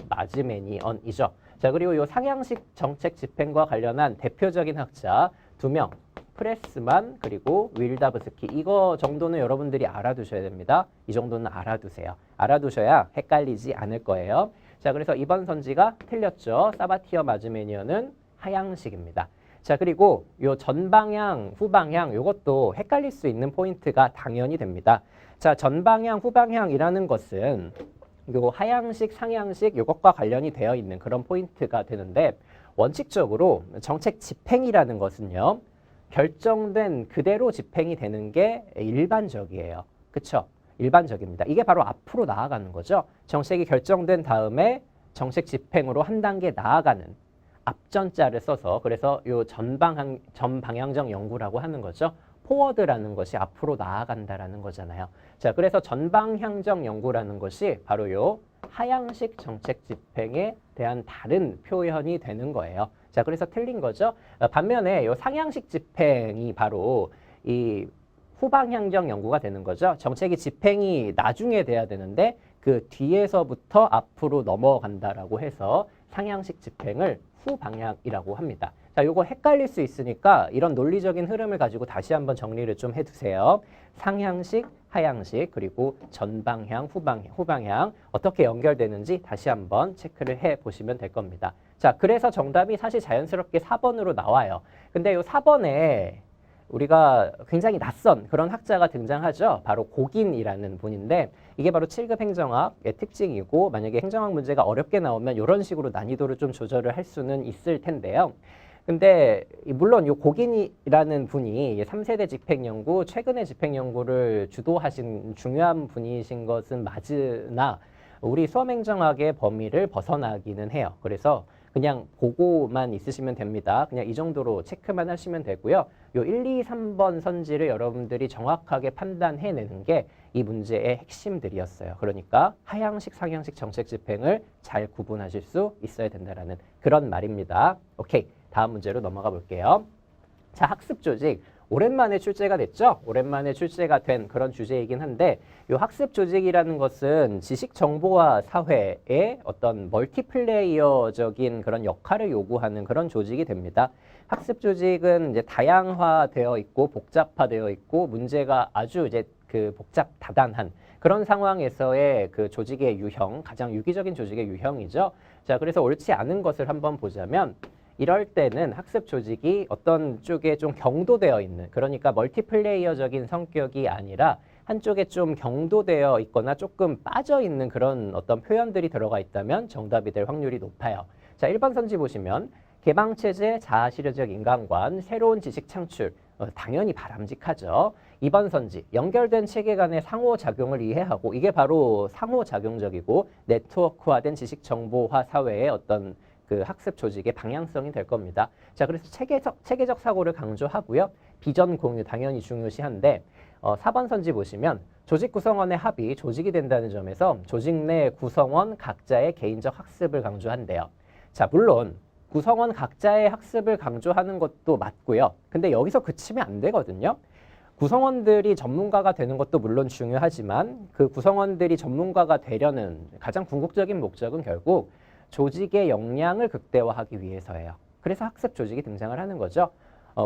마즈메니언이죠. 자, 그리고 이 상향식 정책 집행과 관련한 대표적인 학자 2명, 프레스만 그리고 윌다브스키. 이거 정도는 여러분들이 알아두셔야 됩니다. 이 정도는 알아두세요. 알아두셔야 헷갈리지 않을 거예요. 자, 그래서 이번 선지가 틀렸죠. 사바티어 마즈메니언은 하향식입니다. 자, 그리고 요 전방향, 후방향 요것도 헷갈릴 수 있는 포인트가 당연히 됩니다. 자, 전방향, 후방향이라는 것은 요 하향식, 상향식 요것과 관련이 되어 있는 그런 포인트가 되는데 원칙적으로 정책 집행이라는 것은요. 결정된 그대로 집행이 되는 게 일반적이에요. 그쵸? 일반적입니다. 이게 바로 앞으로 나아가는 거죠. 정책이 결정된 다음에 정책 집행으로 한 단계 나아가는 앞전자를 써서 그래서 요 전방향적 연구라고 하는 거죠. 포워드라는 것이 앞으로 나아간다라는 거잖아요. 자, 그래서 전방향적 연구라는 것이 바로 요 하향식 정책 집행에 대한 다른 표현이 되는 거예요. 자, 그래서 틀린 거죠. 반면에 요 상향식 집행이 바로 이 후방향적 연구가 되는 거죠. 정책이 집행이 나중에 돼야 되는데 그 뒤에서부터 앞으로 넘어간다라고 해서 상향식 집행을 후방향이라고 합니다. 자, 요거 헷갈릴 수 있으니까 이런 논리적인 흐름을 가지고 다시 한번 정리를 좀 해두세요. 상향식, 하향식, 그리고 전방향, 후방향 어떻게 연결되는지 다시 한번 체크를 해보시면 될 겁니다. 자, 그래서 정답이 사실 자연스럽게 4번으로 나와요. 근데 요 4번에 우리가 굉장히 낯선 그런 학자가 등장하죠. 바로 고긴이라는 분인데 이게 바로 7급 행정학의 특징이고 만약에 행정학 문제가 어렵게 나오면 이런 식으로 난이도를 좀 조절을 할 수는 있을 텐데요. 근데 물론 이 고긴이라는 분이 3세대 집행연구, 최근의 집행연구를 주도하신 중요한 분이신 것은 맞으나 우리 수험행정학의 범위를 벗어나기는 해요. 그래서 그냥 보고만 있으시면 됩니다. 그냥 이 정도로 체크만 하시면 되고요. 요 1, 2, 3번 선지를 여러분들이 정확하게 판단해내는 게 이 문제의 핵심들이었어요. 그러니까 하향식, 상향식 정책 집행을 잘 구분하실 수 있어야 된다는 그런 말입니다. 오케이, 다음 문제로 넘어가 볼게요. 자, 학습 조직. 오랜만에 출제가 됐죠? 오랜만에 출제가 된 그런 주제이긴 한데 이 학습 조직이라는 것은 지식 정보화 사회의 어떤 멀티플레이어적인 그런 역할을 요구하는 그런 조직이 됩니다. 학습 조직은 이제 다양화되어 있고 복잡화되어 있고 문제가 아주 이제 그 복잡 다단한 그런 상황에서의 그 조직의 유형, 가장 유기적인 조직의 유형이죠. 자, 그래서 옳지 않은 것을 한번 보자면 이럴 때는 학습 조직이 어떤 쪽에 좀 경도되어 있는, 그러니까 멀티플레이어적인 성격이 아니라 한쪽에 좀 경도되어 있거나 조금 빠져 있는 그런 어떤 표현들이 들어가 있다면 정답이 될 확률이 높아요. 자, 1번 선지 보시면 개방체제, 자아실현적 인간관, 새로운 지식 창출, 당연히 바람직하죠. 2번 선지, 연결된 체계 간의 상호작용을 이해하고 이게 바로 상호작용적이고 네트워크화된 지식 정보화 사회의 어떤 그 학습 조직의 방향성이 될 겁니다. 자, 그래서 체계적 사고를 강조하고요. 비전 공유 당연히 중요시한데 4번 선지 보시면 조직 구성원의 합이 조직이 된다는 점에서 조직 내 구성원 각자의 개인적 학습을 강조한대요. 자, 물론 구성원 각자의 학습을 강조하는 것도 맞고요. 근데 여기서 그치면 안 되거든요. 구성원들이 전문가가 되는 것도 물론 중요하지만 그 구성원들이 전문가가 되려는 가장 궁극적인 목적은 결국 조직의 역량을 극대화하기 위해서예요. 그래서 학습 조직이 등장을 하는 거죠.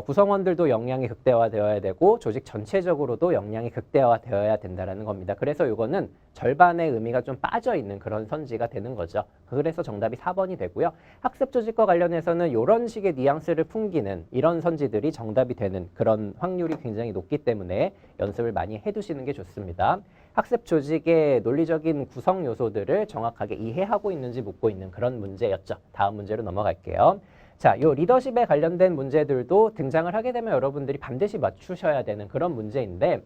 구성원들도 역량이 극대화되어야 되고 조직 전체적으로도 역량이 극대화되어야 된다는 겁니다. 그래서 이거는 절반의 의미가 좀 빠져 있는 그런 선지가 되는 거죠. 그래서 정답이 4번이 되고요. 학습 조직과 관련해서는 이런 식의 뉘앙스를 풍기는 이런 선지들이 정답이 되는 그런 확률이 굉장히 높기 때문에 연습을 많이 해두시는 게 좋습니다. 학습 조직의 논리적인 구성 요소들을 정확하게 이해하고 있는지 묻고 있는 그런 문제였죠. 다음 문제로 넘어갈게요. 자, 요 리더십에 관련된 문제들도 등장을 하게 되면 여러분들이 반드시 맞추셔야 되는 그런 문제인데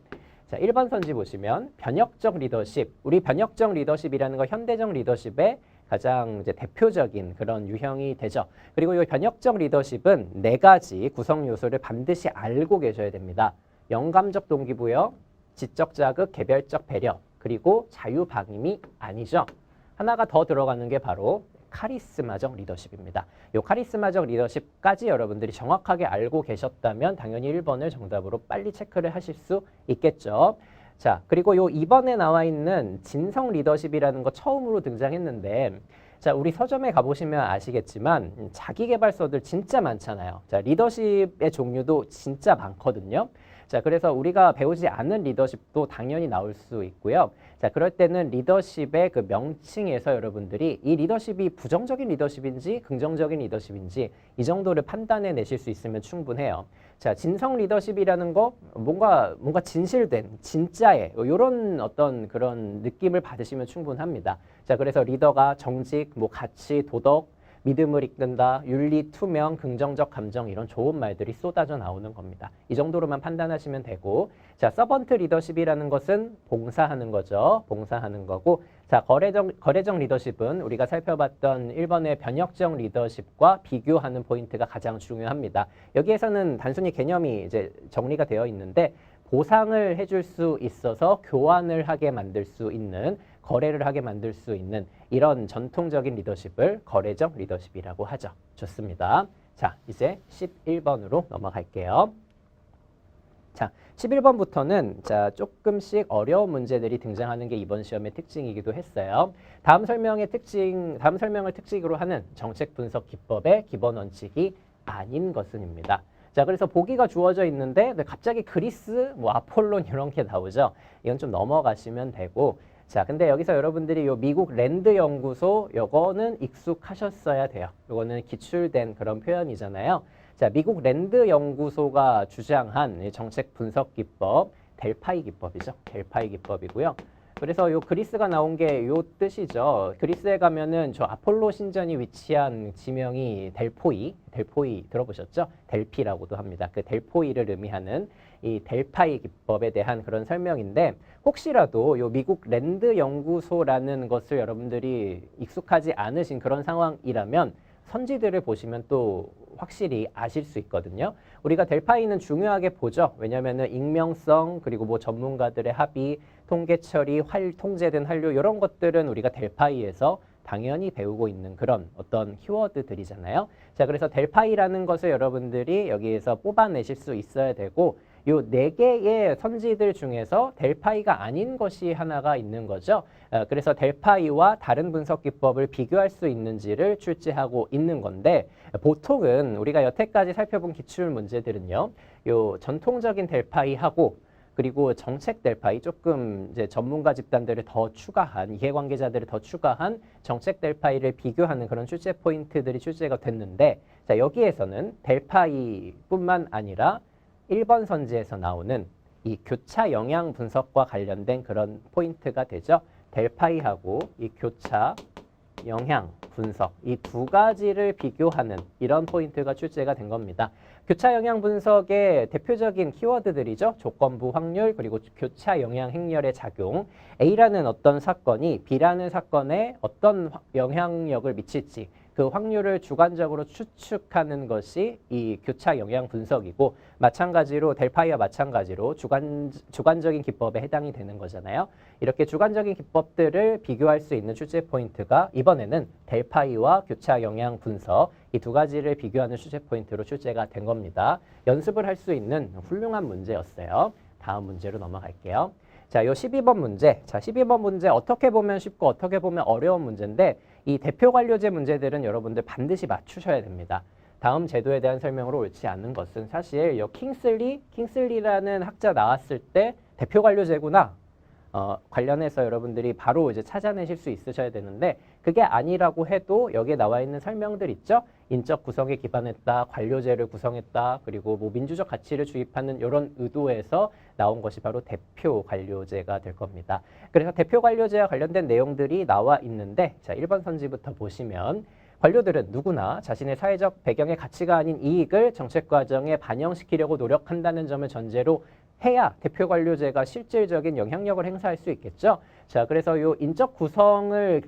자, 1번 선지 보시면 변혁적 리더십. 우리 변혁적 리더십이라는 거 현대적 리더십의 가장 이제 대표적인 그런 유형이 되죠. 그리고 이 변혁적 리더십은 4가지 구성 요소를 반드시 알고 계셔야 됩니다. 영감적 동기부여, 지적 자극, 개별적 배려, 그리고 자유방임이 아니죠. 하나가 더 들어가는 게 바로 카리스마적 리더십입니다. 이 카리스마적 리더십까지 여러분들이 정확하게 알고 계셨다면 당연히 1번을 정답으로 빨리 체크를 하실 수 있겠죠. 자, 그리고 요 2번에 나와 있는 진성 리더십이라는 거 처음으로 등장했는데 자, 우리 서점에 가보시면 아시겠지만 자기계발서들 진짜 많잖아요. 자, 리더십의 종류도 진짜 많거든요. 자, 그래서 우리가 배우지 않은 리더십도 당연히 나올 수 있고요. 자, 그럴 때는 리더십의 그 명칭에서 여러분들이 이 리더십이 부정적인 리더십인지 긍정적인 리더십인지 이 정도를 판단해 내실 수 있으면 충분해요. 자, 진성 리더십이라는 거 뭔가 진실된 진짜의 이런 어떤 그런 느낌을 받으시면 충분합니다. 자, 그래서 리더가 정직, 뭐 가치, 도덕, 믿음을 이끈다, 윤리, 투명, 긍정적 감정 이런 좋은 말들이 쏟아져 나오는 겁니다. 이 정도로만 판단하시면 되고 자, 서번트 리더십이라는 것은 봉사하는 거죠. 봉사하는 거고 자, 거래적 리더십은 우리가 살펴봤던 1번의 변혁적 리더십과 비교하는 포인트가 가장 중요합니다. 여기에서는 단순히 개념이 이제 정리가 되어 있는데 보상을 해줄 수 있어서 교환을 하게 만들 수 있는 거래를 하게 만들 수 있는 이런 전통적인 리더십을 거래적 리더십이라고 하죠. 좋습니다. 자, 이제 11번으로 넘어갈게요. 자, 11번부터는 자, 조금씩 어려운 문제들이 등장하는 게 이번 시험의 특징이기도 했어요. 다음 설명을 특징으로 하는 정책 분석 기법의 기본 원칙이 아닌 것은입니다. 자, 그래서 보기가 주어져 있는데 갑자기 그리스, 뭐 아폴론 이런 게 나오죠. 이건 좀 넘어가시면 되고 자, 근데 여기서 여러분들이 요 미국 랜드 연구소 요거는 익숙하셨어야 돼요. 요거는 기출된 그런 표현이잖아요. 자, 미국 랜드 연구소가 주장한 정책 분석 기법, 델파이 기법이죠. 델파이 기법이고요. 그래서 요 그리스가 나온 게 요 뜻이죠. 그리스에 가면은 저 아폴로 신전이 위치한 지명이 델포이 들어보셨죠? 델피라고도 합니다. 그 델포이를 의미하는 이 델파이 기법에 대한 그런 설명인데 혹시라도 요 미국 랜드 연구소라는 것을 여러분들이 익숙하지 않으신 그런 상황이라면 선지들을 보시면 또 확실히 아실 수 있거든요. 우리가 델파이는 중요하게 보죠. 왜냐하면은 익명성 그리고 뭐 전문가들의 합의, 통계 처리, 통제된 한류 이런 것들은 우리가 델파이에서 당연히 배우고 있는 그런 어떤 키워드들이잖아요. 자, 그래서 델파이라는 것을 여러분들이 여기에서 뽑아내실 수 있어야 되고 요 네 개의 선지들 중에서 델파이가 아닌 것이 하나가 있는 거죠. 그래서 델파이와 다른 분석 기법을 비교할 수 있는지를 출제하고 있는 건데 보통은 우리가 여태까지 살펴본 기출 문제들은요. 요 전통적인 델파이하고 그리고 정책 델파이 조금 이제 전문가 집단들을 더 추가한 이해관계자들을 더 추가한 정책 델파이를 비교하는 그런 출제 포인트들이 출제가 됐는데 자, 여기에서는 델파이뿐만 아니라 1번 선지에서 나오는 이 교차 영향 분석과 관련된 그런 포인트가 되죠. 델파이하고 이 교차 영향 분석 이 두 가지를 비교하는 이런 포인트가 출제가 된 겁니다. 교차 영향 분석의 대표적인 키워드들이죠. 조건부 확률 그리고 교차 영향 행렬의 작용 A라는 어떤 사건이 B라는 사건에 어떤 영향력을 미칠지 그 확률을 주관적으로 추측하는 것이 이 교차 영향 분석이고 마찬가지로 델파이와 마찬가지로 주관적인 기법에 해당이 되는 거잖아요. 이렇게 주관적인 기법들을 비교할 수 있는 출제 포인트가 이번에는 델파이와 교차 영향 분석 이 두 가지를 비교하는 출제 포인트로 출제가 된 겁니다. 연습을 할 수 있는 훌륭한 문제였어요. 다음 문제로 넘어갈게요. 자, 요 12번 문제. 자, 12번 문제 어떻게 보면 쉽고 어떻게 보면 어려운 문제인데 이 대표 관료제 문제들은 여러분들 반드시 맞추셔야 됩니다. 다음 제도에 대한 설명으로 옳지 않은 것은 사실 요 킹슬리라는 학자 나왔을 때 대표 관료제구나. 관련해서 여러분들이 바로 이제 찾아내실 수 있으셔야 되는데 그게 아니라고 해도 여기에 나와 있는 설명들 있죠. 인적 구성에 기반했다, 관료제를 구성했다, 그리고 뭐 민주적 가치를 주입하는 이런 의도에서 나온 것이 바로 대표 관료제가 될 겁니다. 그래서 대표 관료제와 관련된 내용들이 나와 있는데 자, 1번 선지부터 보시면 관료들은 누구나 자신의 사회적 배경의 가치가 아닌 이익을 정책 과정에 반영시키려고 노력한다는 점을 전제로 해야 대표 관료제가 실질적인 영향력을 행사할 수 있겠죠. 자, 그래서 요 인적 구성을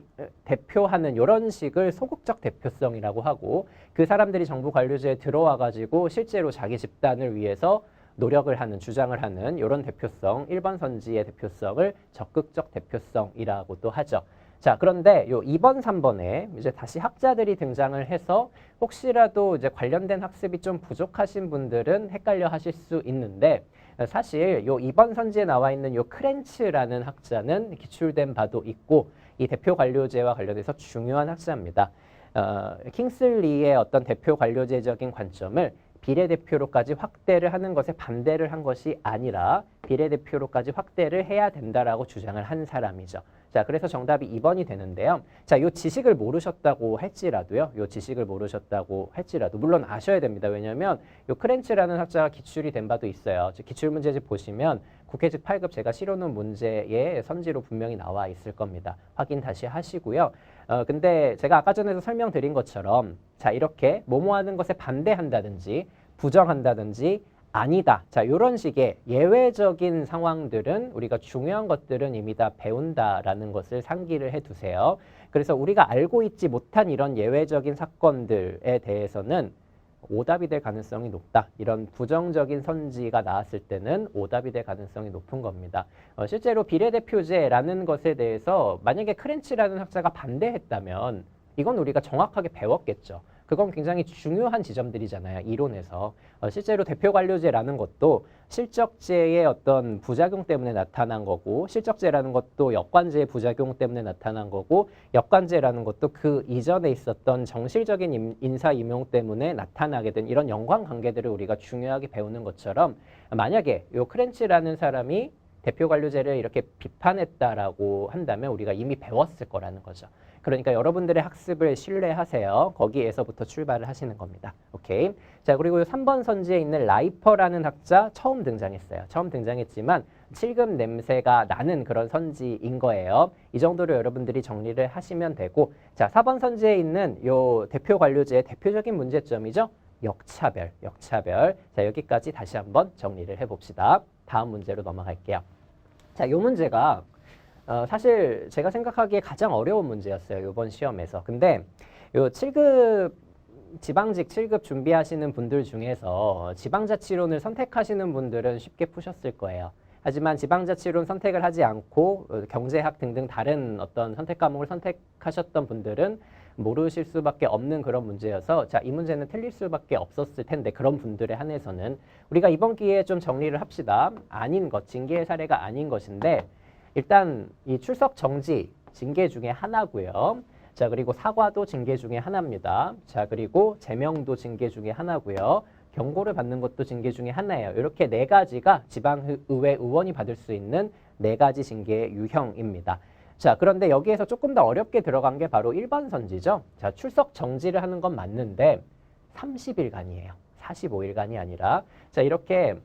대표하는 이런 식을 소극적 대표성이라고 하고 그 사람들이 정부 관료제에 들어와 가지고 실제로 자기 집단을 위해서 노력을 하는 주장을 하는 이런 대표성 1번 선지의 대표성을 적극적 대표성이라고도 하죠. 자, 그런데 요 2번, 3번에 이제 다시 학자들이 등장을 해서 혹시라도 이제 관련된 학습이 좀 부족하신 분들은 헷갈려 하실 수 있는데 사실 요 2번 선지에 나와 있는 요 크렌츠라는 학자는 기출된 바도 있고 이 대표 관료제와 관련해서 중요한 학자입니다. 킹슬리의 어떤 대표 관료제적인 관점을 비례대표로까지 확대를 하는 것에 반대를 한 것이 아니라 비례대표로까지 확대를 해야 된다라고 주장을 한 사람이죠. 자, 그래서 정답이 2번이 되는데요. 자, 요 지식을 모르셨다고 할지라도요. 요 지식을 모르셨다고 할지라도 물론 아셔야 됩니다. 왜냐하면 요 크렌츠라는 학자가 기출이 된 바도 있어요. 기출 문제집 보시면 국회직 8급 제가 실어놓은 문제의 선지로 분명히 나와 있을 겁니다. 확인 다시 하시고요. 근데 제가 아까 전에도 설명드린 것처럼 자, 이렇게 뭐뭐 하는 것에 반대한다든지 부정한다든지 아니다. 자, 이런 식의 예외적인 상황들은 우리가 중요한 것들은 이미 다 배운다라는 것을 상기를 해두세요. 그래서 우리가 알고 있지 못한 이런 예외적인 사건들에 대해서는 오답이 될 가능성이 높다. 이런 부정적인 선지가 나왔을 때는 오답이 될 가능성이 높은 겁니다. 실제로 비례대표제라는 것에 대해서 만약에 크렌치라는 학자가 반대했다면 이건 우리가 정확하게 배웠겠죠. 그건 굉장히 중요한 지점들이잖아요. 이론에서. 실제로 대표관료제라는 것도 실적제의 어떤 부작용 때문에 나타난 거고 실적제라는 것도 역관제의 부작용 때문에 나타난 거고 역관제라는 것도 그 이전에 있었던 정실적인 인사 임용 때문에 나타나게 된 이런 연관관계들을 우리가 중요하게 배우는 것처럼 만약에 요 크렌치라는 사람이 대표관료제를 이렇게 비판했다라고 한다면 우리가 이미 배웠을 거라는 거죠. 그러니까 여러분들의 학습을 신뢰하세요. 거기에서부터 출발을 하시는 겁니다. 오케이. 자, 그리고 3번 선지에 있는 라이퍼라는 학자 처음 등장했어요. 처음 등장했지만 7급 냄새가 나는 그런 선지인 거예요. 이 정도로 여러분들이 정리를 하시면 되고 자, 4번 선지에 있는 요 대표 관료제의 대표적인 문제점이죠. 역차별. 자, 여기까지 다시 한번 정리를 해봅시다. 다음 문제로 넘어갈게요. 자, 요 문제가 사실 제가 생각하기에 가장 어려운 문제였어요. 이번 시험에서. 근데 요 7급 지방직 7급 준비하시는 분들 중에서 지방자치론을 선택하시는 분들은 쉽게 푸셨을 거예요. 하지만 지방자치론 선택을 하지 않고 경제학 등등 다른 어떤 선택 과목을 선택하셨던 분들은 모르실 수밖에 없는 그런 문제여서 자, 이 문제는 틀릴 수밖에 없었을 텐데 그런 분들에 한해서는 우리가 이번 기회에 좀 정리를 합시다. 아닌 것, 징계의 사례가 아닌 것인데 일단 이 출석 정지 징계 중에 하나고요. 자, 그리고 사과도 징계 중에 하나입니다. 자, 그리고 제명도 징계 중에 하나고요. 경고를 받는 것도 징계 중에 하나예요. 이렇게 네 가지가 지방의회 의원이 받을 수 있는 네 가지 징계의 유형입니다. 자, 그런데 여기에서 조금 더 어렵게 들어간 게 바로 1번 선지죠. 자, 출석 정지를 하는 건 맞는데 30일간이에요. 45일간이 아니라. 자, 이렇게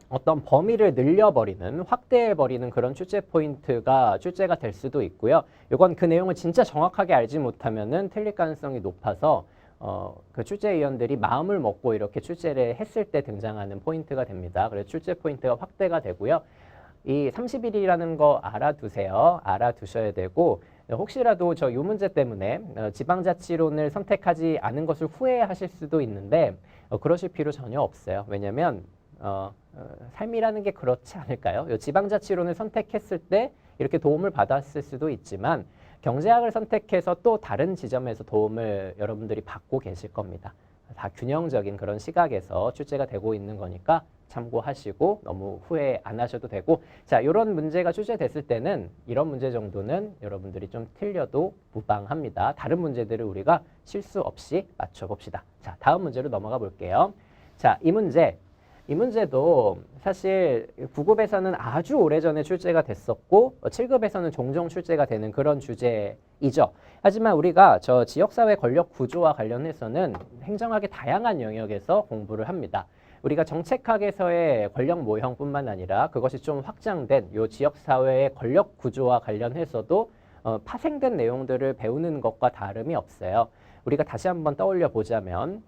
어떤 범위를 늘려버리는, 확대해버리는 그런 출제 포인트가 출제가 될 수도 있고요. 이건 그 내용을 진짜 정확하게 알지 못하면은 틀릴 가능성이 높아서 그 출제위원들이 마음을 먹고 이렇게 출제를 했을 때 등장하는 포인트가 됩니다. 그래서 출제 포인트가 확대가 되고요. 이 30일이라는 거 알아두세요. 알아두셔야 되고 혹시라도 저 이 문제 때문에 지방자치론을 선택하지 않은 것을 후회하실 수도 있는데 그러실 필요 전혀 없어요. 왜냐하면 삶이라는 게 그렇지 않을까요? 이 지방자치론을 선택했을 때 이렇게 도움을 받았을 수도 있지만 경제학을 선택해서 또 다른 지점에서 도움을 여러분들이 받고 계실 겁니다. 다 균형적인 그런 시각에서 출제가 되고 있는 거니까 참고하시고 너무 후회 안 하셔도 되고 자, 이런 문제가 출제됐을 때는 이런 문제 정도는 여러분들이 좀 틀려도 무방합니다. 다른 문제들을 우리가 실수 없이 맞춰봅시다. 자, 다음 문제로 넘어가 볼게요. 자, 이 문제도 사실 9급에서는 아주 오래전에 출제가 됐었고 7급에서는 종종 출제가 되는 그런 주제이죠. 하지만 우리가 저 지역사회 권력 구조와 관련해서는 행정학의 다양한 영역에서 공부를 합니다. 우리가 정책학에서의 권력 모형뿐만 아니라 그것이 좀 확장된 요 지역사회의 권력 구조와 관련해서도 파생된 내용들을 배우는 것과 다름이 없어요. 우리가 다시 한번 떠올려 보자면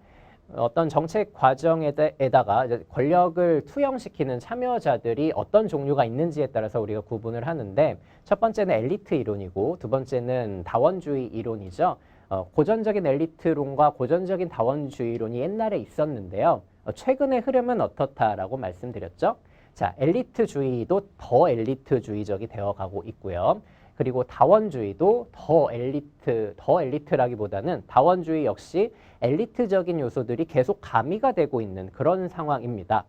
어떤 정책 과정에다가 권력을 투영시키는 참여자들이 어떤 종류가 있는지에 따라서 우리가 구분을 하는데 첫 번째는 엘리트 이론이고 두 번째는 다원주의 이론이죠. 고전적인 엘리트론과 고전적인 다원주의론이 옛날에 있었는데요. 최근의 흐름은 어떻다라고 말씀드렸죠. 자, 엘리트주의도 더 엘리트주의적이 되어가고 있고요. 그리고 다원주의도 더 엘리트라기보다는 다원주의 역시 엘리트적인 요소들이 계속 가미가 되고 있는 그런 상황입니다.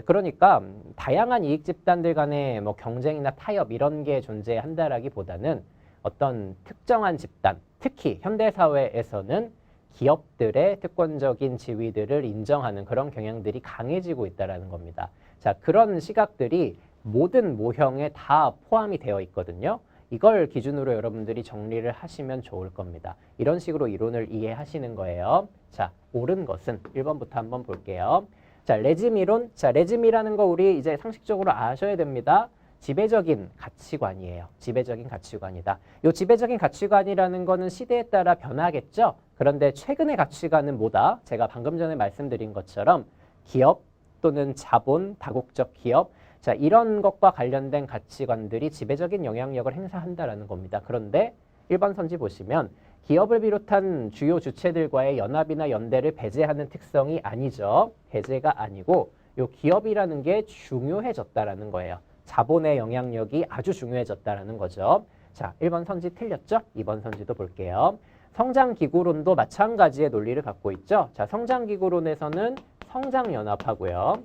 그러니까 다양한 이익 집단들 간의 뭐 경쟁이나 타협 이런 게 존재한다라기보다는 어떤 특정한 집단, 특히 현대사회에서는 기업들의 특권적인 지위들을 인정하는 그런 경향들이 강해지고 있다는 겁니다. 자, 그런 시각들이 모든 모형에 다 포함이 되어 있거든요. 이걸 기준으로 여러분들이 정리를 하시면 좋을 겁니다. 이런 식으로 이론을 이해하시는 거예요. 자, 옳은 것은 1번부터 한번 볼게요. 자, 레짐 이론. 자, 레짐이라는 거 우리 이제 상식적으로 아셔야 됩니다. 지배적인 가치관이에요. 지배적인 가치관이다. 이 지배적인 가치관이라는 거는 시대에 따라 변하겠죠. 그런데 최근의 가치관은 뭐다? 제가 방금 전에 말씀드린 것처럼 기업 또는 자본, 다국적 기업, 자, 이런 것과 관련된 가치관들이 지배적인 영향력을 행사한다라는 겁니다. 그런데 1번 선지 보시면 기업을 비롯한 주요 주체들과의 연합이나 연대를 배제하는 특성이 아니죠. 배제가 아니고 요 기업이라는 게 중요해졌다라는 거예요. 자본의 영향력이 아주 중요해졌다라는 거죠. 자, 1번 선지 틀렸죠? 2번 선지도 볼게요. 성장기구론도 마찬가지의 논리를 갖고 있죠. 자, 성장기구론에서는 성장연합하고요.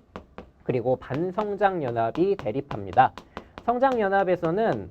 그리고 반성장연합이 대립합니다. 성장연합에서는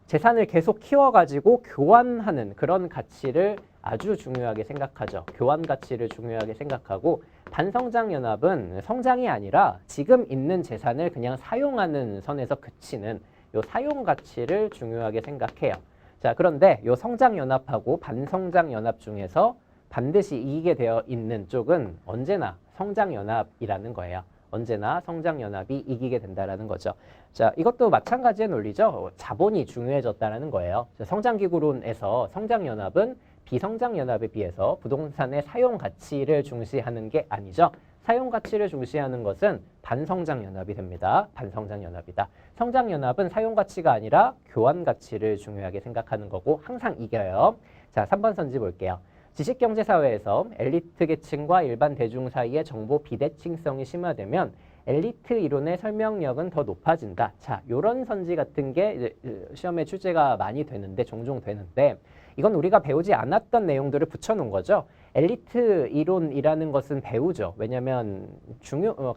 재산을 계속 키워가지고 교환하는 그런 가치를 아주 중요하게 생각하죠. 교환 가치를 중요하게 생각하고 반성장연합은 성장이 아니라 지금 있는 재산을 그냥 사용하는 선에서 그치는 요 사용 가치를 중요하게 생각해요. 자, 그런데 요 성장연합하고 반성장연합 중에서 반드시 이기게 되어 있는 쪽은 언제나 성장연합이라는 거예요. 언제나 성장연합이 이기게 된다는 거죠. 자, 이것도 마찬가지의 논리죠. 자본이 중요해졌다는 거예요. 성장기구론에서 성장연합은 비성장연합에 비해서 부동산의 사용가치를 중시하는 게 아니죠. 사용가치를 중시하는 것은 반성장연합이 됩니다. 반성장연합이다. 성장연합은 사용가치가 아니라 교환가치를 중요하게 생각하는 거고 항상 이겨요. 자, 3번 선지 볼게요. 지식경제사회에서 엘리트 계층과 일반 대중 사이의 정보 비대칭성이 심화되면 엘리트 이론의 설명력은 더 높아진다. 자, 요런 선지 같은 게 이제 시험에 출제가 많이 되는데, 종종 되는데, 이건 우리가 배우지 않았던 내용들을 붙여놓은 거죠. 엘리트 이론이라는 것은 배우죠. 왜냐하면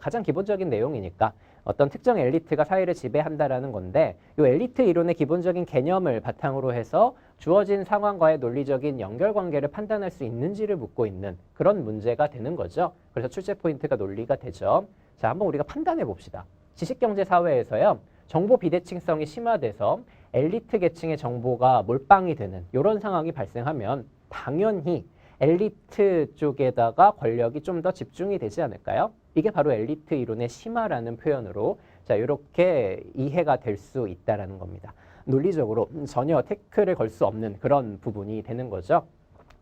가장 기본적인 내용이니까 어떤 특정 엘리트가 사회를 지배한다라는 건데, 이 엘리트 이론의 기본적인 개념을 바탕으로 해서 주어진 상황과의 논리적인 연결관계를 판단할 수 있는지를 묻고 있는 그런 문제가 되는 거죠. 그래서 출제 포인트가 논리가 되죠. 자, 한번 우리가 판단해 봅시다. 지식경제사회에서요, 정보 비대칭성이 심화돼서 엘리트 계층의 정보가 몰빵이 되는 이런 상황이 발생하면 당연히 엘리트 쪽에다가 권력이 좀 더 집중이 되지 않을까요? 이게 바로 엘리트 이론의 심화라는 표현으로 자, 이렇게 이해가 될 수 있다라는 겁니다. 논리적으로 전혀 태클을 걸 수 없는 그런 부분이 되는 거죠.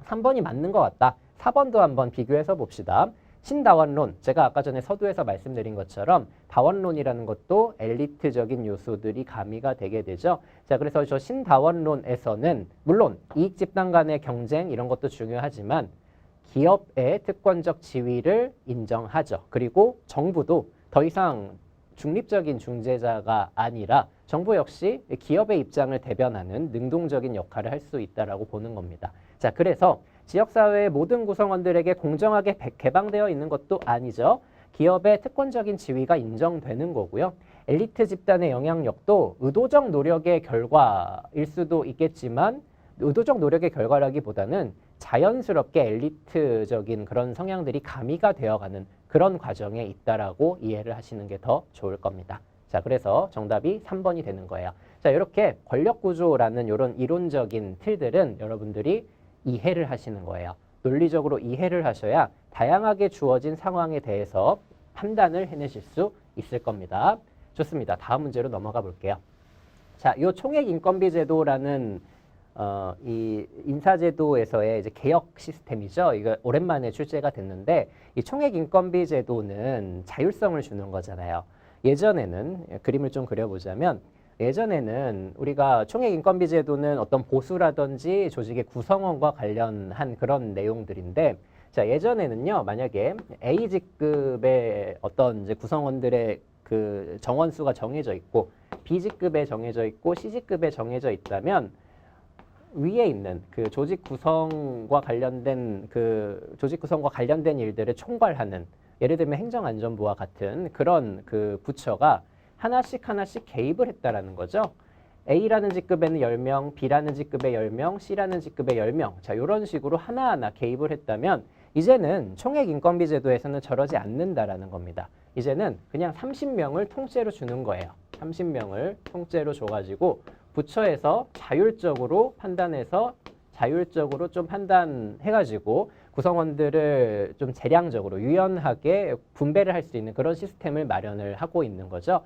3번이 맞는 것 같다. 4번도 한번 비교해서 봅시다. 신다원론, 제가 아까 전에 서두에서 말씀드린 것처럼 다원론이라는 것도 엘리트적인 요소들이 가미가 되게 되죠. 자, 그래서 저 신다원론에서는 물론 이익 집단 간의 경쟁 이런 것도 중요하지만 기업의 특권적 지위를 인정하죠. 그리고 정부도 더 이상 중립적인 중재자가 아니라 정부 역시 기업의 입장을 대변하는 능동적인 역할을 할 수 있다라고 보는 겁니다. 자, 그래서 지역사회의 모든 구성원들에게 공정하게 개방되어 있는 것도 아니죠. 기업의 특권적인 지위가 인정되는 거고요. 엘리트 집단의 영향력도 의도적 노력의 결과일 수도 있겠지만 의도적 노력의 결과라기보다는 자연스럽게 엘리트적인 그런 성향들이 가미가 되어가는 그런 과정에 있다라고 이해를 하시는 게 더 좋을 겁니다. 자, 그래서 정답이 3번이 되는 거예요. 자, 이렇게 권력구조라는 이런 이론적인 틀들은 여러분들이 이해를 하시는 거예요. 논리적으로 이해를 하셔야 다양하게 주어진 상황에 대해서 판단을 해내실 수 있을 겁니다. 좋습니다. 다음 문제로 넘어가 볼게요. 자, 요 총액인건비제도라는 이 인사제도에서의 이제 개혁 시스템이죠. 이거 오랜만에 출제가 됐는데 이 총액인건비제도는 자율성을 주는 거잖아요. 예전에는 그림을 좀 그려보자면 예전에는 우리가 총액인건비제도는 어떤 보수라든지 조직의 구성원과 관련한 그런 내용들인데 자, 예전에는요, 만약에 A직급의 어떤 이제 구성원들의 그 정원수가 정해져 있고 B직급에 정해져 있고 C직급에 정해져 있다면 위에 있는 그 조직 구성과 관련된 일들을 총괄하는 예를 들면 행정안전부와 같은 그런 그 부처가 하나씩 개입을 했다라는 거죠. A라는 직급에는 10명, B라는 직급에 10명, C라는 직급에 10명. 자, 이런 식으로 하나하나 개입을 했다면 이제는 총액인건비제도에서는 저러지 않는다라는 겁니다. 이제는 그냥 30명을 통째로 주는 거예요. 30명을 통째로 줘가지고 부처에서 자율적으로 판단해서 자율적으로 좀 판단해가지고 구성원들을 좀 재량적으로 유연하게 분배를 할 수 있는 그런 시스템을 마련을 하고 있는 거죠.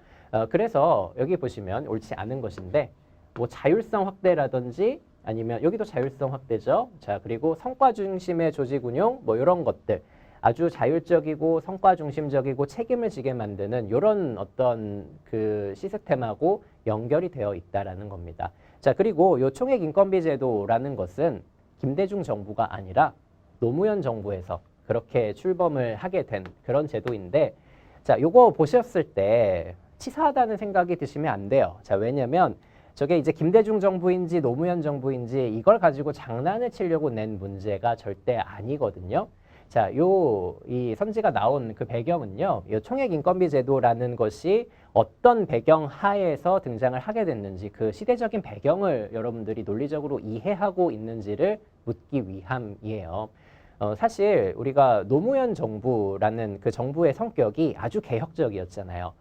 그래서 여기 보시면 옳지 않은 것인데 뭐 자율성 확대라든지 아니면 여기도 자율성 확대죠. 자, 그리고 성과 중심의 조직 운용 뭐 이런 것들 아주 자율적이고 성과 중심적이고 책임을 지게 만드는 이런 어떤 그 시스템하고 연결이 되어 있다라는 겁니다. 자, 그리고 요 총액인건비제도라는 것은 김대중 정부가 아니라 노무현 정부에서 그렇게 출범을 하게 된 그런 제도인데 자, 요거 보셨을 때 치사하다는 생각이 드시면 안 돼요. 자, 왜냐면 저게 이제 김대중 정부인지 노무현 정부인지 이걸 가지고 장난을 치려고 낸 문제가 절대 아니거든요. 자, 이 선지가 나온 그 배경은요, 이 총액인건비제도라는 것이 어떤 배경 하에서 등장을 하게 됐는지 그 시대적인 배경을 여러분들이 논리적으로 이해하고 있는지를 묻기 위함이에요. 사실 우리가 노무현 정부라는 그 정부의 성격이 아주 개혁적이었잖아요.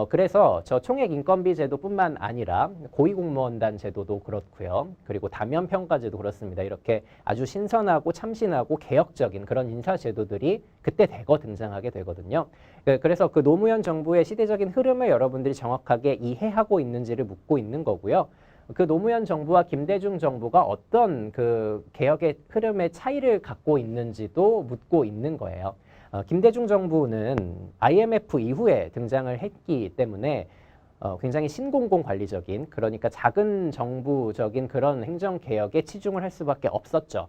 그래서 저 총액인건비제도뿐만 아니라 고위공무원단 제도도 그렇고요. 그리고 다면평가제도 그렇습니다. 이렇게 아주 신선하고 참신하고 개혁적인 그런 인사제도들이 그때 대거 등장하게 되거든요. 그래서 그 노무현 정부의 시대적인 흐름을 여러분들이 정확하게 이해하고 있는지를 묻고 있는 거고요. 그 노무현 정부와 김대중 정부가 어떤 그 개혁의 흐름의 차이를 갖고 있는지도 묻고 있는 거예요. 김대중 정부는 IMF 이후에 등장을 했기 때문에 굉장히 신공공 관리적인 그러니까 작은 정부적인 그런 행정개혁에 치중을 할 수밖에 없었죠.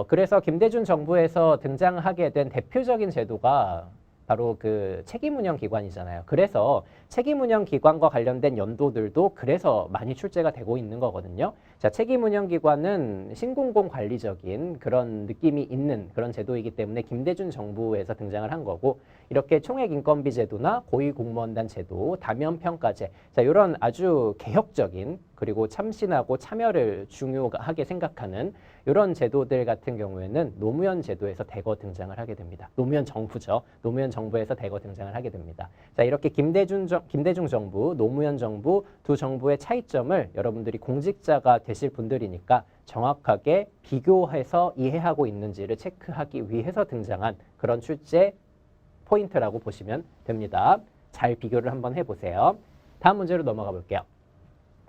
그래서 김대중 정부에서 등장하게 된 대표적인 제도가 바로 그 책임운영 기관이잖아요. 그래서 책임운영 기관과 관련된 연도들도 그래서 많이 출제가 되고 있는 거거든요. 자, 책임운영 기관은 신공공 관리적인 그런 느낌이 있는 그런 제도이기 때문에 김대중 정부에서 등장을 한 거고, 이렇게 총액인건비 제도나 고위공무원단 제도, 다면평가제, 자, 이런 아주 개혁적인 그리고 참신하고 참여를 중요하게 생각하는 이런 제도들 같은 경우에는 노무현 제도에서 대거 등장을 하게 됩니다. 노무현 정부죠. 노무현 정부에서 대거 등장을 하게 됩니다. 자, 이렇게 김대중 정부, 노무현 정부 두 정부의 차이점을 여러분들이 공직자가 되실 분들이니까 정확하게 비교해서 이해하고 있는지를 체크하기 위해서 등장한 그런 출제 포인트라고 보시면 됩니다. 잘 비교를 한번 해보세요. 다음 문제로 넘어가 볼게요.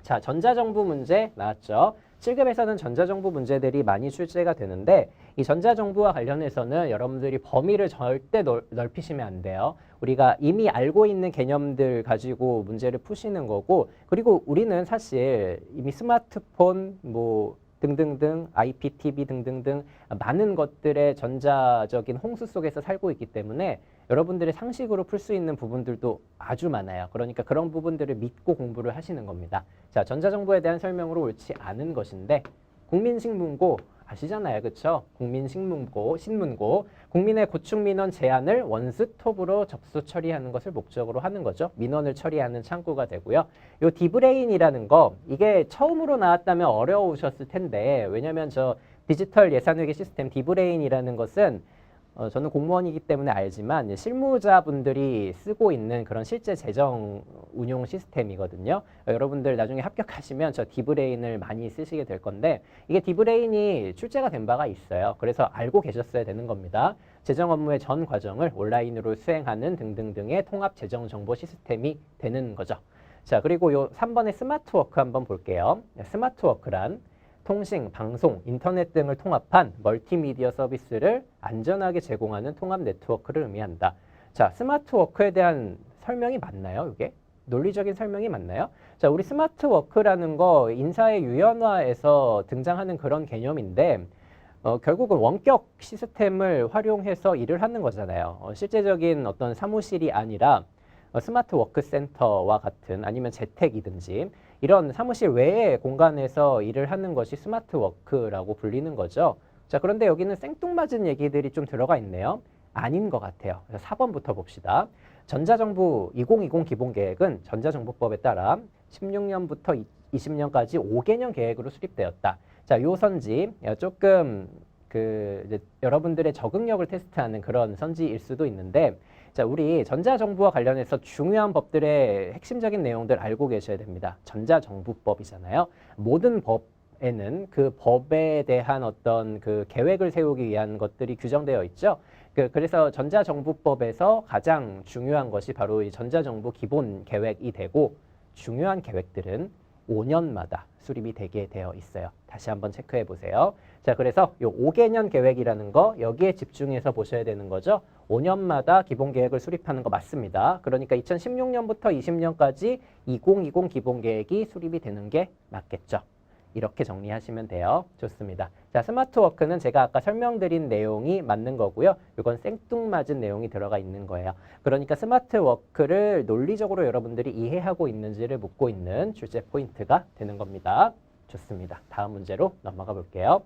자, 전자정부 문제 나왔죠. 7급에서는 전자정부 문제들이 많이 출제가 되는데, 이 전자정부와 관련해서는 여러분들이 범위를 절대 넓히시면 안 돼요. 우리가 이미 알고 있는 개념들 가지고 문제를 푸시는 거고, 그리고 우리는 사실 이미 스마트폰 등등등, IPTV 등등등 많은 것들의 전자적인 홍수 속에서 살고 있기 때문에 여러분들의 상식으로 풀 수 있는 부분들도 아주 많아요. 그러니까 그런 부분들을 믿고 공부를 하시는 겁니다. 자, 전자정부에 대한 설명으로 옳지 않은 것인데, 국민신문고 아시잖아요. 그렇죠? 신문고, 국민의 고충민원 제안을 원스톱으로 접수 처리하는 것을 목적으로 하는 거죠. 민원을 처리하는 창구가 되고요. 요 디브레인이라는 거, 이게 처음으로 나왔다면 어려우셨을 텐데, 왜냐면 저 디지털 예산회계 시스템 디브레인이라는 것은 저는 공무원이기 때문에 알지만 실무자분들이 쓰고 있는 그런 실제 재정 운용 시스템이거든요. 여러분들 나중에 합격하시면 저 디브레인을 많이 쓰시게 될 건데, 이게 디브레인이 출제가 된 바가 있어요. 그래서 알고 계셨어야 되는 겁니다. 재정 업무의 전 과정을 온라인으로 수행하는 등등등의 통합 재정 정보 시스템이 되는 거죠. 자, 그리고 요 3번의 스마트워크 한번 볼게요. 스마트워크란 통신, 방송, 인터넷 등을 통합한 멀티미디어 서비스를 안전하게 제공하는 통합 네트워크를 의미한다. 자, 스마트워크에 대한 설명이 맞나요? 이게? 논리적인 설명이 맞나요? 자, 우리 스마트워크라는 거 인사의 유연화에서 등장하는 그런 개념인데, 결국은 원격 시스템을 활용해서 일을 하는 거잖아요. 실제적인 어떤 사무실이 아니라 스마트 워크 센터와 같은, 아니면 재택이든지 이런 사무실 외의 공간에서 일을 하는 것이 스마트 워크라고 불리는 거죠. 자, 그런데 여기는 생뚱맞은 얘기들이 좀 들어가 있네요. 아닌 것 같아요. 그래서 4번부터 봅시다. 전자정부 2020 기본계획은 전자정부법에 따라 16년부터 20년까지 5개년 계획으로 수립되었다. 자, 요 선지 조금 이제 여러분들의 적응력을 테스트하는 그런 선지일 수도 있는데, 자, 우리 전자정부와 관련해서 중요한 법들의 핵심적인 내용들 알고 계셔야 됩니다. 전자정부법이잖아요. 모든 법에는 그 법에 대한 어떤 그 계획을 세우기 위한 것들이 규정되어 있죠. 그래서 전자정부법에서 가장 중요한 것이 바로 이 전자정부 기본 계획이 되고, 중요한 계획들은 5년마다 수립이 되게 되어 있어요. 다시 한번 체크해 보세요. 자, 그래서 요 5개년 계획이라는 거 여기에 집중해서 보셔야 되는 거죠. 5년마다 기본 계획을 수립하는 거 맞습니다. 그러니까 2016년부터 20년까지 2020 기본 계획이 수립이 되는 게 맞겠죠. 이렇게 정리하시면 돼요. 좋습니다. 자, 스마트워크는 제가 아까 설명드린 내용이 맞는 거고요. 이건 생뚱맞은 내용이 들어가 있는 거예요. 그러니까 스마트워크를 논리적으로 여러분들이 이해하고 있는지를 묻고 있는 출제 포인트가 되는 겁니다. 좋습니다. 다음 문제로 넘어가 볼게요.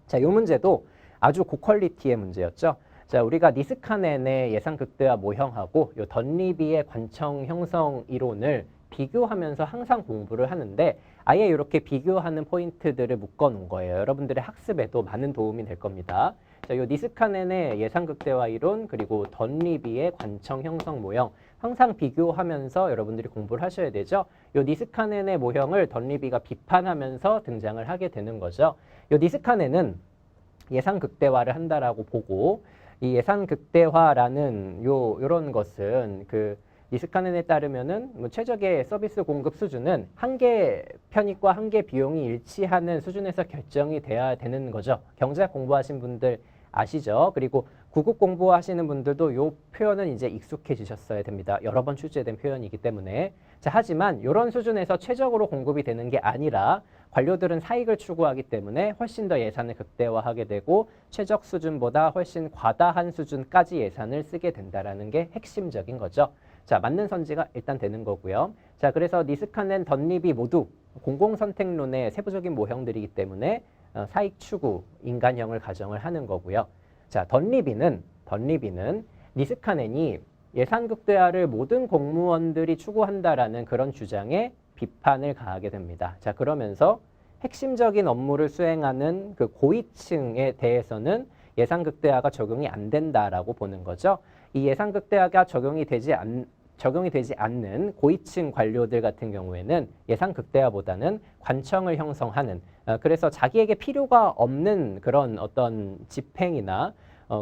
자, 이 문제도 아주 고퀄리티의 문제였죠. 자, 우리가 니스카넨의 예상 극대화 모형하고 요 던리비의 관청 형성 이론을 비교하면서 항상 공부를 하는데, 아예 이렇게 비교하는 포인트들을 묶어 놓은 거예요. 여러분들의 학습에도 많은 도움이 될 겁니다. 자, 요 니스카넨의 예상 극대화 이론, 그리고 던리비의 관청 형성 모형 항상 비교하면서 여러분들이 공부를 하셔야 되죠. 요 니스카넨의 모형을 던리비가 비판하면서 등장을 하게 되는 거죠. 요 니스카넨은 예상 극대화를 한다라고 보고, 이 예상 극대화라는 요런 것은 니스카넨에 따르면은 최적의 서비스 공급 수준은 한계 편익과 한계 비용이 일치하는 수준에서 결정이 돼야 되는 거죠. 경제학 공부하신 분들 아시죠? 그리고 구급 공부하시는 분들도 이 표현은 이제 익숙해지셨어야 됩니다. 여러 번 출제된 표현이기 때문에. 자, 하지만 이런 수준에서 최적으로 공급이 되는 게 아니라 관료들은 사익을 추구하기 때문에 훨씬 더 예산을 극대화하게 되고 최적 수준보다 훨씬 과다한 수준까지 예산을 쓰게 된다는 게 핵심적인 거죠. 자, 맞는 선지가 일단 되는 거고요. 자, 그래서 니스카넨, 덧립이 모두 공공선택론의 세부적인 모형들이기 때문에 사익 추구, 인간형을 가정을 하는 거고요. 자, 덧립이는 니스카넨이 예산 극대화를 모든 공무원들이 추구한다라는 그런 주장에 비판을 가하게 됩니다. 자, 그러면서 핵심적인 업무를 수행하는 그 고위층에 대해서는 예산 극대화가 적용이 안 된다라고 보는 거죠. 이 예산 극대화가 적용이 되지 않는 고위층 관료들 같은 경우에는 예산 극대화보다는 관청을 형성하는, 그래서 자기에게 필요가 없는 그런 어떤 집행이나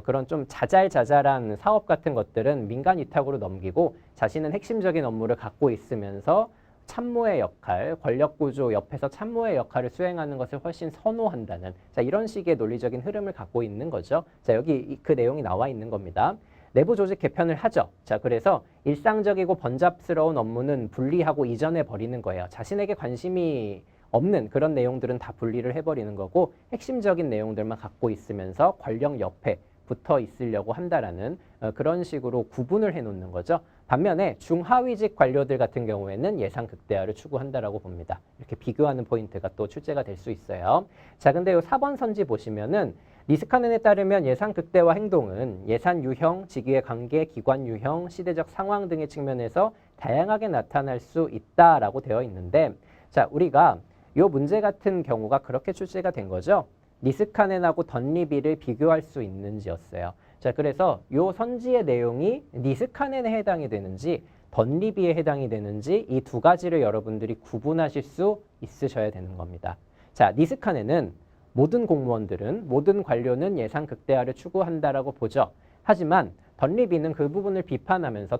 그런 좀 자잘자잘한 사업 같은 것들은 민간 위탁으로 넘기고 자신은 핵심적인 업무를 갖고 있으면서 참모의 역할, 권력구조 옆에서 참모의 역할을 수행하는 것을 훨씬 선호한다는, 자, 이런 식의 논리적인 흐름을 갖고 있는 거죠. 자, 여기 그 내용이 나와 있는 겁니다. 내부 조직 개편을 하죠. 자, 그래서 일상적이고 번잡스러운 업무는 분리하고 이전해 버리는 거예요. 자신에게 관심이 없는 그런 내용들은 다 분리를 해버리는 거고 핵심적인 내용들만 갖고 있으면서 권력 옆에 붙어 있으려고 한다라는 그런 식으로 구분을 해놓는 거죠. 반면에 중하위직 관료들 같은 경우에는 예산 극대화를 추구한다라고 봅니다. 이렇게 비교하는 포인트가 또 출제가 될 수 있어요. 자, 근데 이 4번 선지 보시면은 니스카넨에 따르면 예산 극대화 행동은 예산 유형, 직위의 관계, 기관 유형, 시대적 상황 등의 측면에서 다양하게 나타날 수 있다라고 되어 있는데, 자, 우리가 이 문제 같은 경우가 그렇게 출제가 된 거죠. 니스카넨하고 덧립이를 비교할 수 있는지였어요. 자, 그래서 이 선지의 내용이 니스카넨에 해당이 되는지 덧립이에 해당이 되는지 이 두 가지를 여러분들이 구분하실 수 있으셔야 되는 겁니다. 자, 니스카넨은 모든 공무원들은, 모든 관료는 예산 극대화를 추구한다라고 보죠. 하지만 덧립이는 그 부분을 비판하면서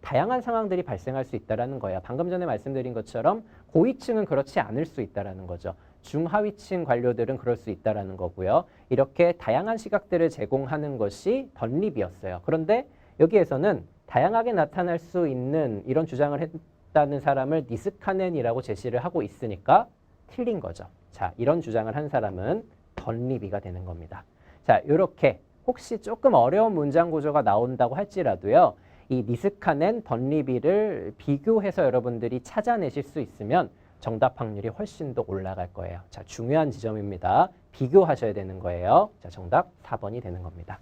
다양한 상황들이 발생할 수 있다는 거예요. 방금 전에 말씀드린 것처럼 고위층은 그렇지 않을 수 있다는 거죠. 중하위층 관료들은 그럴 수 있다는 거고요. 이렇게 다양한 시각들을 제공하는 것이 덧립이었어요. 그런데 여기에서는 다양하게 나타날 수 있는 이런 주장을 했다는 사람을 니스카넨이라고 제시를 하고 있으니까 틀린 거죠. 자, 이런 주장을 한 사람은 덧립이가 되는 겁니다. 자, 이렇게 혹시 조금 어려운 문장 구조가 나온다고 할지라도요. 이 니스카넨, 덧립이를 비교해서 여러분들이 찾아내실 수 있으면 정답 확률이 훨씬 더 올라갈 거예요. 자, 중요한 지점입니다. 비교하셔야 되는 거예요. 자, 정답 4번이 되는 겁니다.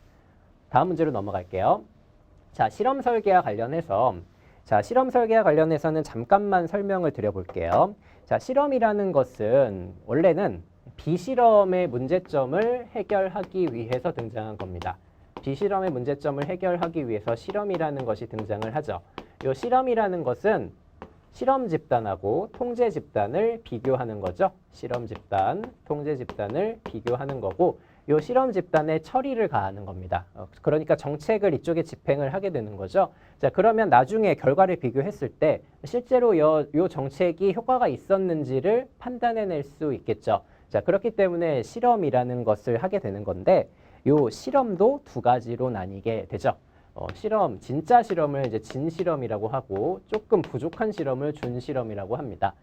다음 문제로 넘어갈게요. 자, 실험 설계와 관련해서는 잠깐만 설명을 드려볼게요. 자, 실험이라는 것은 원래는 비실험의 문제점을 해결하기 위해서 등장한 겁니다. 비실험의 문제점을 해결하기 위해서 실험이라는 것이 등장을 하죠. 이 실험이라는 것은 실험 집단하고 통제 집단을 비교하는 거죠. 실험 집단, 통제 집단을 비교하는 거고 이 실험 집단에 처리를 가하는 겁니다. 그러니까 정책을 이쪽에 집행을 하게 되는 거죠. 자, 그러면 나중에 결과를 비교했을 때 실제로 요 정책이 효과가 있었는지를 판단해낼 수 있겠죠. 자, 그렇기 때문에 실험이라는 것을 하게 되는 건데 요 실험도 두 가지로 나뉘게 되죠. 실험, 진짜 실험을 이제 진실험이라고 하고 조금 부족한 실험을 준실험이라고 합니다.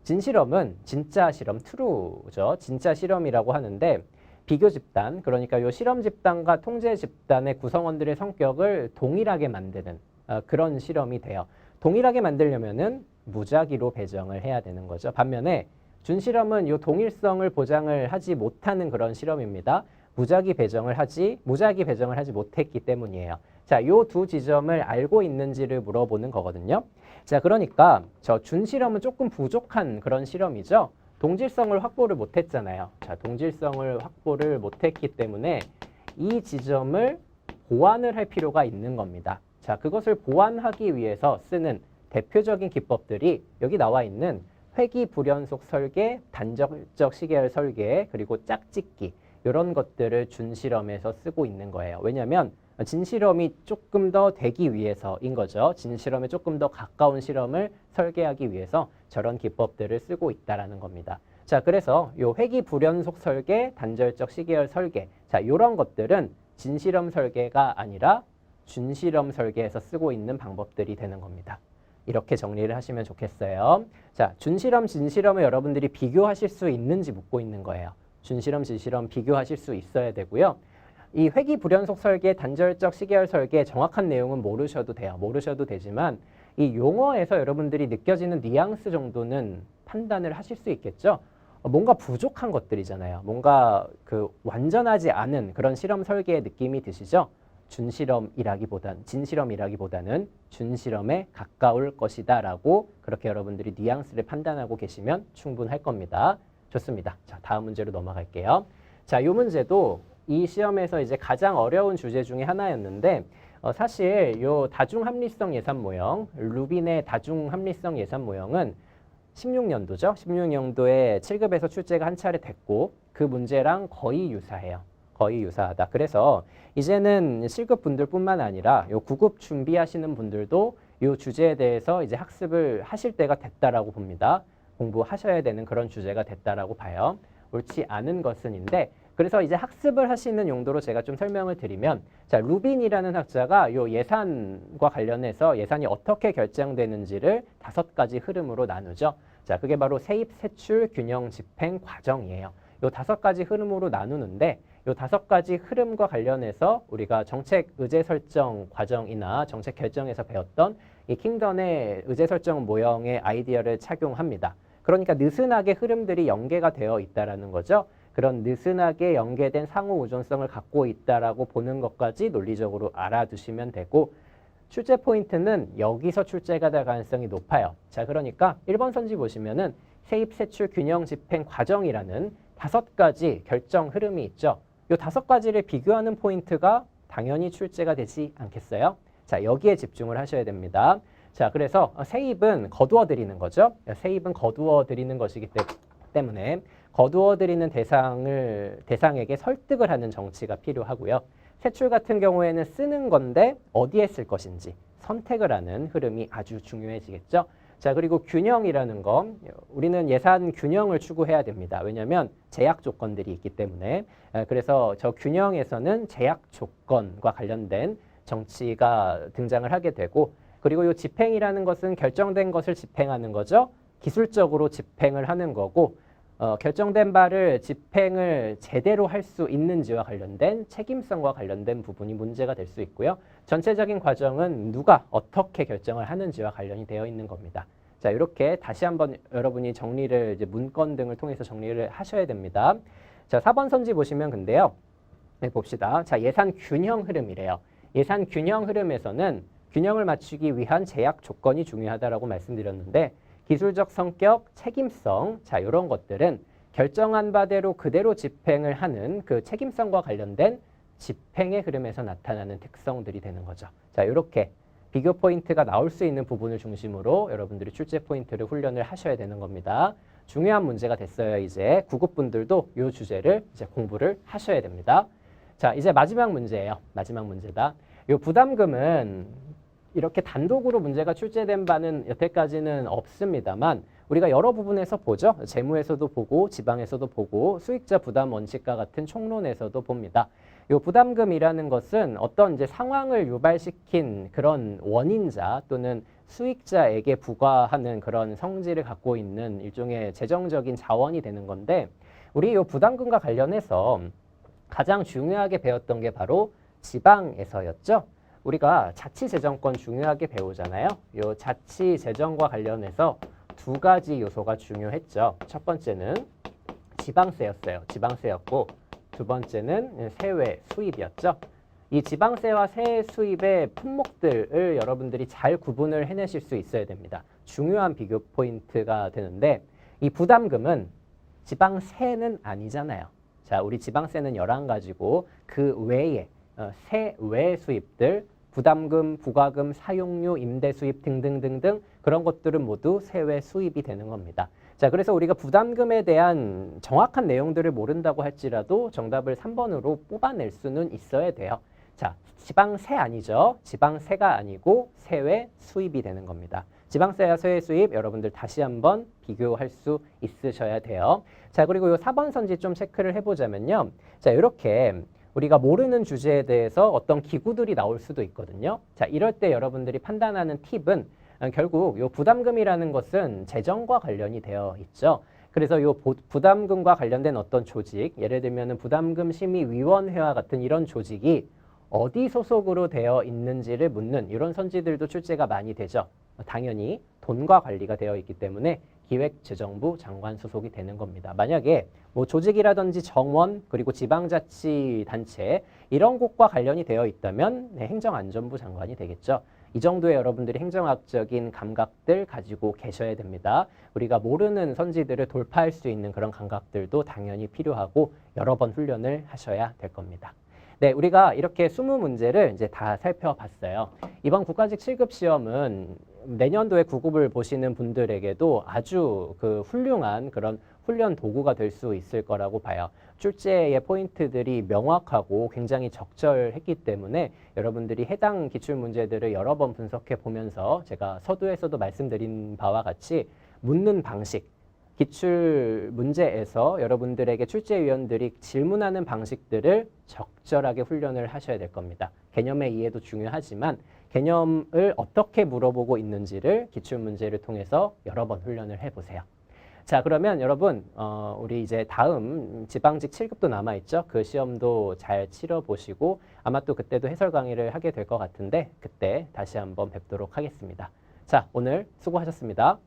진실험은 진짜 실험, true죠. 진짜 실험이라고 하는데 비교 집단, 그러니까 요 실험 집단과 통제 집단의 구성원들의 성격을 동일하게 만드는 그런 실험이 돼요. 동일하게 만들려면은 무작위로 배정을 해야 되는 거죠. 반면에 준실험은 요 동일성을 보장을 하지 못하는 그런 실험입니다. 무작위 배정을 하지 못했기 때문이에요. 자, 요 두 지점을 알고 있는지를 물어보는 거거든요. 자, 그러니까 저 준실험은 조금 부족한 그런 실험이죠. 동질성을 확보를 못했잖아요. 자, 동질성을 확보를 못했기 때문에 이 지점을 보완을 할 필요가 있는 겁니다. 자, 그것을 보완하기 위해서 쓰는 대표적인 기법들이 여기 나와 있는 회귀 불연속 설계, 단적적 시계열 설계, 그리고 짝짓기 이런 것들을 준실험에서 쓰고 있는 거예요. 왜냐하면 진실험이 조금 더 되기 위해서인 거죠. 진실험에 조금 더 가까운 실험을 설계하기 위해서 저런 기법들을 쓰고 있다라는 겁니다. 자, 그래서 요 회기 불연속 설계, 단절적 시계열 설계. 자, 요런 것들은 진실험 설계가 아니라 준실험 설계에서 쓰고 있는 방법들이 되는 겁니다. 이렇게 정리를 하시면 좋겠어요. 자, 준실험, 진실험을 여러분들이 비교하실 수 있는지 묻고 있는 거예요. 준실험, 진실험 비교하실 수 있어야 되고요. 이 회기 불연속 설계, 단절적 시계열 설계 정확한 내용은 모르셔도 돼요. 모르셔도 되지만 이 용어에서 여러분들이 느껴지는 뉘앙스 정도는 판단을 하실 수 있겠죠. 뭔가 부족한 것들이잖아요. 뭔가 그 완전하지 않은 그런 실험 설계의 느낌이 드시죠? 진실험이라기보다는 준실험에 가까울 것이다라고 그렇게 여러분들이 뉘앙스를 판단하고 계시면 충분할 겁니다. 좋습니다. 자, 다음 문제로 넘어갈게요. 자, 이 문제도 이 시험에서 이제 가장 어려운 주제 중에 하나였는데 사실 요 다중합리성 예산 모형, 루빈의 다중합리성 예산 모형은 16년도죠. 16년도에 7급에서 출제가 한 차례 됐고 그 문제랑 거의 유사해요. 거의 유사하다. 그래서 이제는 7급 분들뿐만 아니라 요 9급 준비하시는 분들도 요 주제에 대해서 이제 학습을 하실 때가 됐다라고 봅니다. 공부하셔야 되는 그런 주제가 됐다라고 봐요. 옳지 않은 것은인데 그래서 이제 학습을 하시는 용도로 제가 좀 설명을 드리면 자, 루빈이라는 학자가 요 예산과 관련해서 예산이 어떻게 결정되는지를 5가지 흐름으로 나누죠. 자, 그게 바로 세입, 세출, 균형, 집행, 과정이에요. 요 5가지 흐름으로 나누는데 요 5가지 흐름과 관련해서 우리가 정책 의제 설정 과정이나 정책 결정에서 배웠던 이 킹던의 의제 설정 모형의 아이디어를 착용합니다. 그러니까 느슨하게 흐름들이 연계가 되어 있다라는 거죠. 그런 느슨하게 연계된 상호 의존성을 갖고 있다라고 보는 것까지 논리적으로 알아두시면 되고 출제 포인트는 여기서 출제가 될 가능성이 높아요. 자, 그러니까 1번 선지 보시면은 세입, 세출, 균형, 집행, 과정이라는 5가지 결정 흐름이 있죠. 이 5가지를 비교하는 포인트가 당연히 출제가 되지 않겠어요? 자, 여기에 집중을 하셔야 됩니다. 자, 그래서 세입은 거두어 드리는 거죠. 세입은 거두어 드리는 것이기 때문에 거두어 드리는 대상에게 설득을 하는 정치가 필요하고요. 세출 같은 경우에는 쓰는 건데 어디에 쓸 것인지 선택을 하는 흐름이 아주 중요해지겠죠. 자, 그리고 균형이라는 거 우리는 예산 균형을 추구해야 됩니다. 왜냐하면 제약 조건들이 있기 때문에 그래서 저 균형에서는 제약 조건과 관련된 정치가 등장을 하게 되고 그리고 이 집행이라는 것은 결정된 것을 집행하는 거죠. 기술적으로 집행을 하는 거고 결정된 바를 집행을 제대로 할 수 있는지와 관련된 책임성과 관련된 부분이 문제가 될 수 있고요. 전체적인 과정은 누가 어떻게 결정을 하는지와 관련이 되어 있는 겁니다. 자, 이렇게 다시 한번 여러분이 정리를 이제 문건 등을 통해서 정리를 하셔야 됩니다. 자, 4번 선지 보시면 근데요. 네, 봅시다. 자, 예산 균형 흐름이래요. 예산 균형 흐름에서는 균형을 맞추기 위한 제약 조건이 중요하다라고 말씀드렸는데 기술적 성격, 책임성, 자, 이런 것들은 결정한 바대로 그대로 집행을 하는 그 책임성과 관련된 집행의 흐름에서 나타나는 특성들이 되는 거죠. 자, 이렇게 비교 포인트가 나올 수 있는 부분을 중심으로 여러분들이 출제 포인트를 훈련을 하셔야 되는 겁니다. 중요한 문제가 됐어요. 이제 9급 분들도 이 주제를 이제 공부를 하셔야 됩니다. 자, 이제 마지막 문제예요. 마지막 문제다. 이 부담금은 이렇게 단독으로 문제가 출제된 바는 여태까지는 없습니다만 우리가 여러 부분에서 보죠. 재무에서도 보고 지방에서도 보고 수익자 부담 원칙과 같은 총론에서도 봅니다. 이 부담금이라는 것은 어떤 이제 상황을 유발시킨 그런 원인자 또는 수익자에게 부과하는 그런 성질을 갖고 있는 일종의 재정적인 자원이 되는 건데 우리 이 부담금과 관련해서 가장 중요하게 배웠던 게 바로 지방에서였죠. 우리가 자치재정권 중요하게 배우잖아요. 이 자치재정과 관련해서 2가지 요소가 중요했죠. 첫 번째는 지방세였어요. 지방세였고 두 번째는 세외 수입이었죠. 이 지방세와 세외 수입의 품목들을 여러분들이 잘 구분을 해내실 수 있어야 됩니다. 중요한 비교 포인트가 되는데 이 부담금은 지방세는 아니잖아요. 자, 우리 지방세는 11가지고 그 외에 세외 수입들, 부담금, 부과금, 사용료, 임대 수입 등등등등 그런 것들은 모두 세외 수입이 되는 겁니다. 자, 그래서 우리가 부담금에 대한 정확한 내용들을 모른다고 할지라도 정답을 3번으로 뽑아낼 수는 있어야 돼요. 자, 지방세 아니죠. 지방세가 아니고 세외 수입이 되는 겁니다. 지방세와 세외 수입 여러분들 다시 한번 비교할 수 있으셔야 돼요. 자, 그리고 요 4번 선지 좀 체크를 해보자면요. 자, 이렇게 우리가 모르는 주제에 대해서 어떤 기구들이 나올 수도 있거든요. 자, 이럴 때 여러분들이 판단하는 팁은 결국 요 부담금이라는 것은 재정과 관련이 되어 있죠. 그래서 요 부담금과 관련된 어떤 조직, 예를 들면 부담금 심의위원회와 같은 이런 조직이 어디 소속으로 되어 있는지를 묻는 이런 선지들도 출제가 많이 되죠. 당연히 돈과 관리가 되어 있기 때문에 기획재정부 장관 소속이 되는 겁니다. 만약에 뭐 조직이라든지 정원 그리고 지방자치단체 이런 곳과 관련이 되어 있다면 행정안전부 장관이 되겠죠. 이 정도의 여러분들이 행정학적인 감각들 가지고 계셔야 됩니다. 우리가 모르는 선지들을 돌파할 수 있는 그런 감각들도 당연히 필요하고 여러 번 훈련을 하셔야 될 겁니다. 네, 우리가 이렇게 20문제를 이제 다 살펴봤어요. 이번 국가직 7급 시험은 내년도에 9급을 보시는 분들에게도 아주 훌륭한 그런 훈련 도구가 될 수 있을 거라고 봐요. 출제의 포인트들이 명확하고 굉장히 적절했기 때문에 여러분들이 해당 기출문제들을 여러 번 분석해 보면서 제가 서두에서도 말씀드린 바와 같이 묻는 방식, 기출 문제에서 여러분들에게 출제위원들이 질문하는 방식들을 적절하게 훈련을 하셔야 될 겁니다. 개념의 이해도 중요하지만 개념을 어떻게 물어보고 있는지를 기출 문제를 통해서 여러 번 훈련을 해보세요. 자, 그러면 여러분 우리 이제 다음 지방직 7급도 남아있죠. 그 시험도 잘 치러보시고 아마 또 그때도 해설 강의를 하게 될 것 같은데 그때 다시 한번 뵙도록 하겠습니다. 자, 오늘 수고하셨습니다.